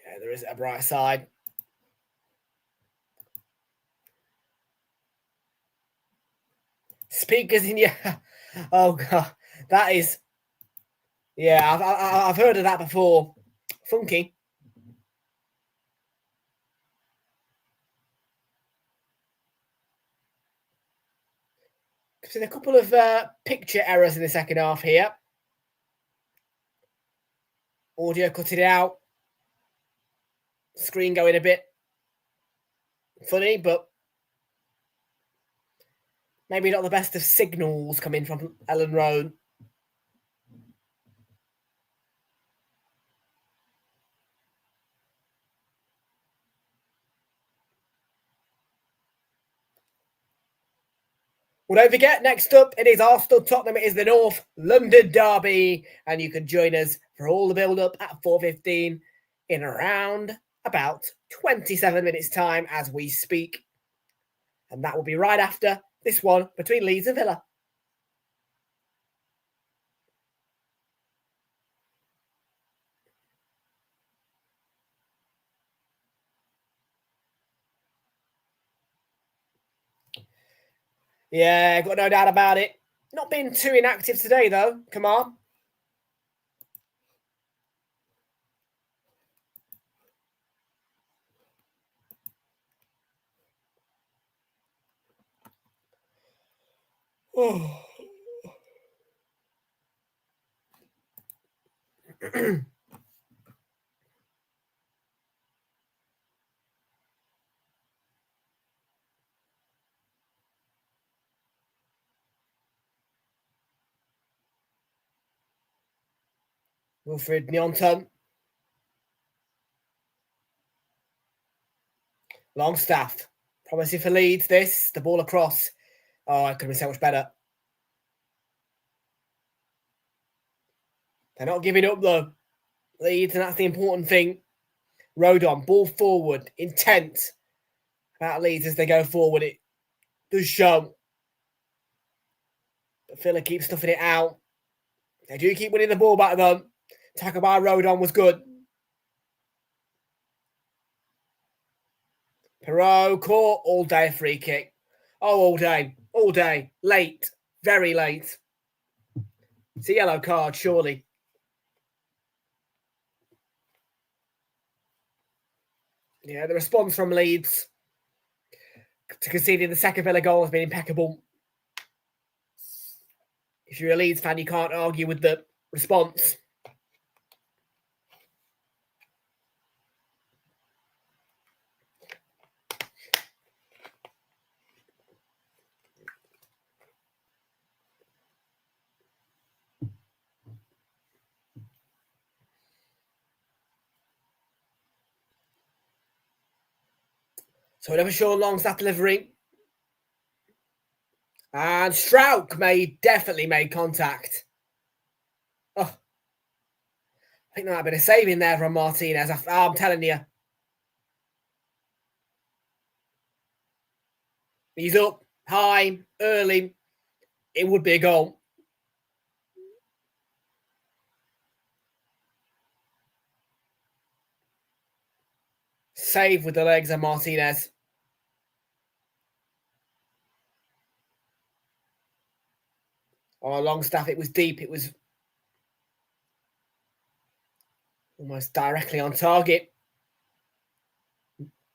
yeah, there is a bright side. Speakers in your... Oh, God. That is, yeah, I've heard of that before. Funky. Seen a couple of picture errors in the second half here. Audio cutting out. Screen going a bit funny, but maybe not the best of signals coming from Ellen Road. Well, don't forget, next up, it is Arsenal Tottenham. It is the North London derby. And you can join us for all the build-up at 4:15 in around about 27 minutes' time as we speak. And that will be right after this one between Leeds and Villa. Yeah, got no doubt about it. Not been too inactive today, though. Come on. Oh. Wilfred Nyonton. Longstaff. Promising for Leeds, this. The ball across. Oh, it could have been so much better. They're not giving up, though. Leeds, and that's the important thing. Rodon, ball forward, intent. About Leeds as they go forward. It does show. But Villa keeps stuffing it out. They do keep winning the ball back, though. Tackle by Rodon was good. Perot caught all day free kick. Oh, all day. All day. Late. Very late. It's a yellow card, surely. Yeah, the response from Leeds to conceding the second Villa goal has been impeccable. If you're a Leeds fan, you can't argue with the response. So never sure Longstaff delivery. And Strauch definitely made contact. Oh, I think there might have been a save in there from Martinez. I'm telling you. He's up high, early. It would be a goal. Save with the legs of Martinez. Oh, Longstaff, it was deep. It was almost directly on target.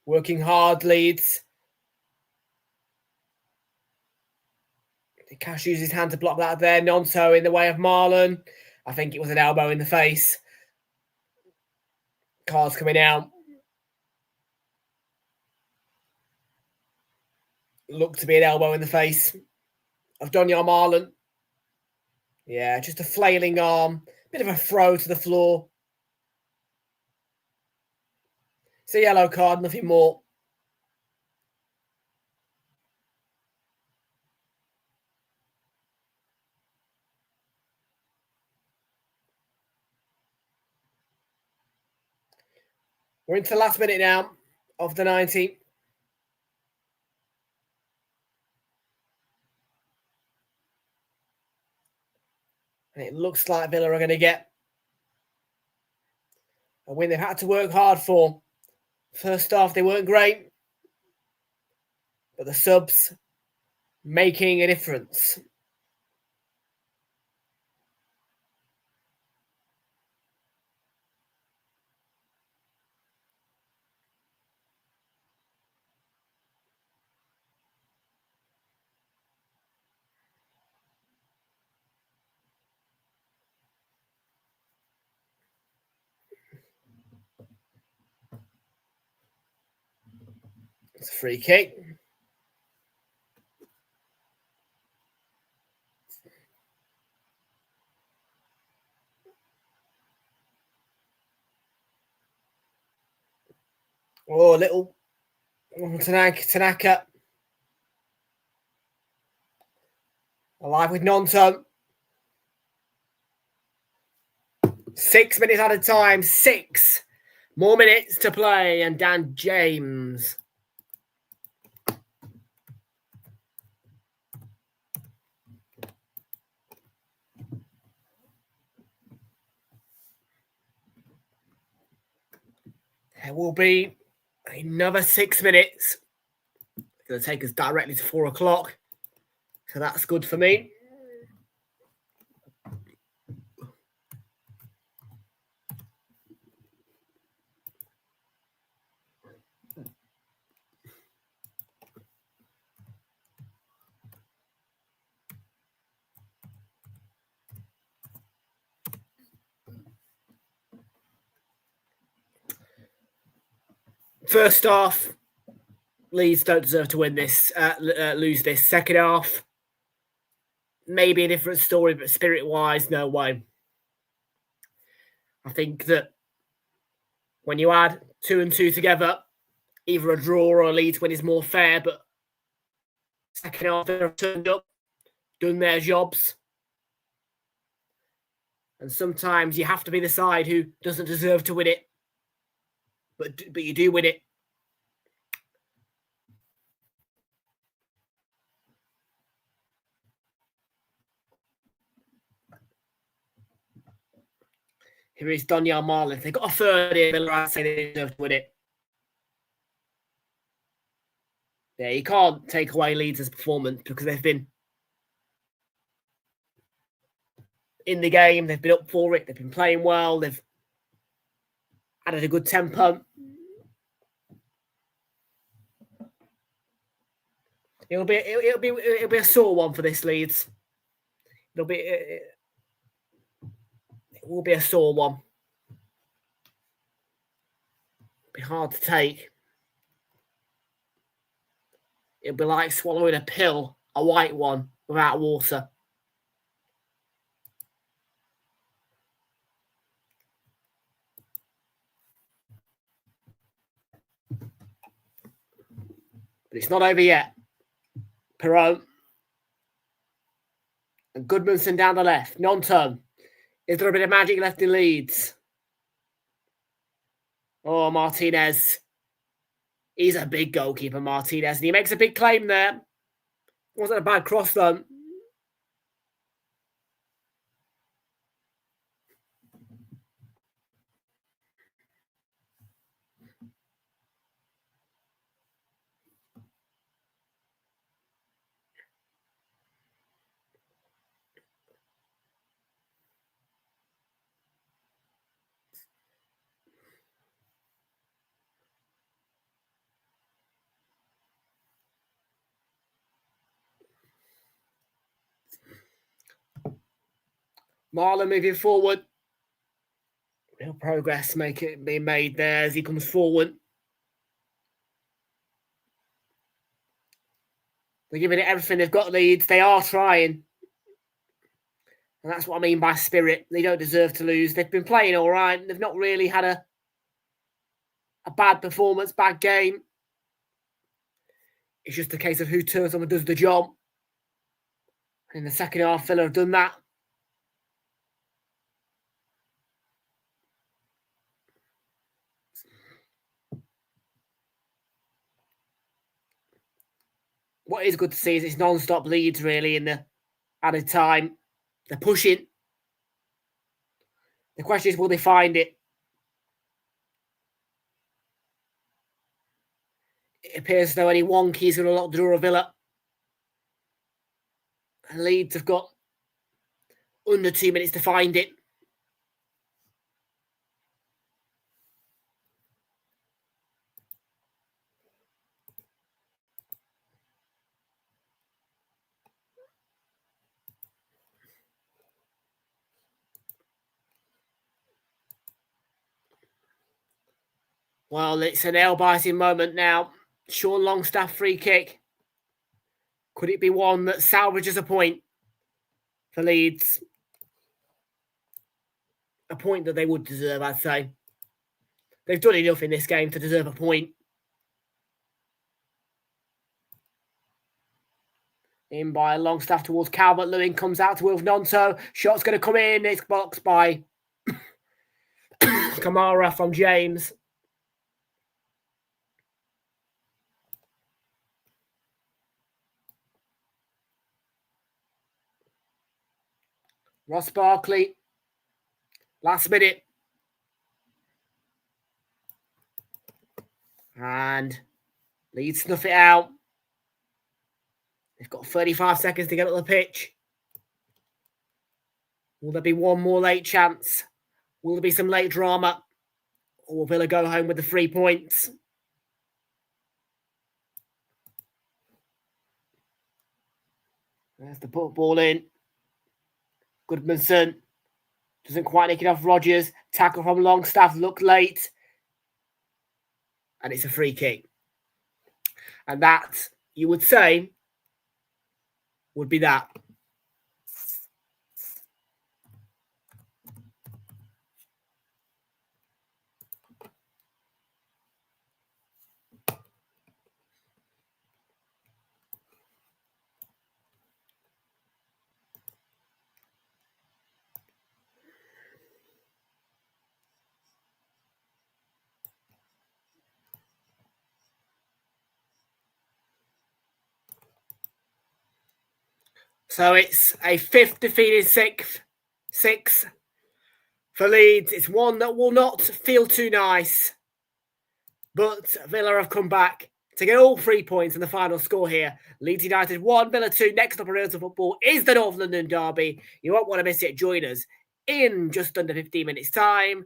Working hard, Leeds. Cash used his hand to block that there. Nonso in the way of Marlon. I think it was an elbow in the face. Cards coming out. Looked to be an elbow in the face of Donyell Marlon. Yeah, just a flailing arm. Bit of a throw to the floor. It's a yellow card, nothing more. We're into the last minute now of the 90. And it looks like Villa are going to get a win they've had to work hard for. First half, they weren't great. But the subs making a difference. It's a free kick. Oh, little Tanaka. Alive with Nonto. 6 minutes at a time. 6 more minutes to play. And Dan James. There will be another 6 minutes. It's going to take us directly to 4 o'clock. So that's good for me. First half, Leeds don't deserve to win this, lose this. Second half, maybe a different story, but spirit-wise, no way. I think that when you add 2 and 2 together, either a draw or a Leeds win is more fair, but second half, they've turned up, done their jobs. And sometimes you have to be the side who doesn't deserve to win it, but you do win it. Here is Donyell Marlin. If they got a third in, Miller, I'd say they deserve to win it. Yeah, you can't take away Leeds' performance because they've been in the game. They've been up for it. They've been playing well. They've added a good tempo. It'll be a sore one for this Leeds. It will be a sore one. It'll be hard to take. It'll be like swallowing a pill, a white one, without water. But it's not over yet. Perot. And Goodmanson down the left. Non-turn. Is there a bit of magic left in Leeds? Oh, Martinez. He's a big goalkeeper, Martinez. And he makes a big claim there. Wasn't a bad cross, though. Marlon moving forward. Real progress being made there as he comes forward. They're giving it everything they've got, Leeds. They are trying. And that's what I mean by spirit. They don't deserve to lose. They've been playing all right. They've not really had a bad performance, bad game. It's just a case of who turns up and does the job. In the second half, Villa have done that. What is good to see is it's non-stop Leeds, really, in the added time. They're pushing. The question is, will they find it? It appears as though any one key is going to lock the door of Villa. And Leeds have got under 2 minutes to find it. Well, it's a nail-biting moment now. Sean Longstaff free kick. Could it be one that salvages a point for Leeds? A point that they would deserve, I'd say. They've done enough in this game to deserve a point. In by Longstaff towards Calvert-Lewin. Comes out to Wilf Nonto. Shot's going to come in. It's blocked by Kamara from James. Ross Barkley. Last minute. And Leeds snuff it out. They've got 35 seconds to get on the pitch. Will there be one more late chance? Will there be some late drama? Or will Villa go home with the 3 points? There's the put ball in. Goodmanson doesn't quite nick it off Rodgers. Tackle from Longstaff, looked late. And it's a free kick. And that, you would say, would be that. So it's a 5th defeated sixth for Leeds. It's one that will not feel too nice. But Villa have come back to get all 3 points in the final score here. Leeds United 1, Villa 2. Next up on Realltom Football is the North London derby. You won't want to miss it. Join us in just under 15 minutes' time.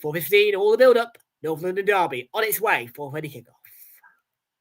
4:15, all the build-up. North London derby on its way for ready kickoff.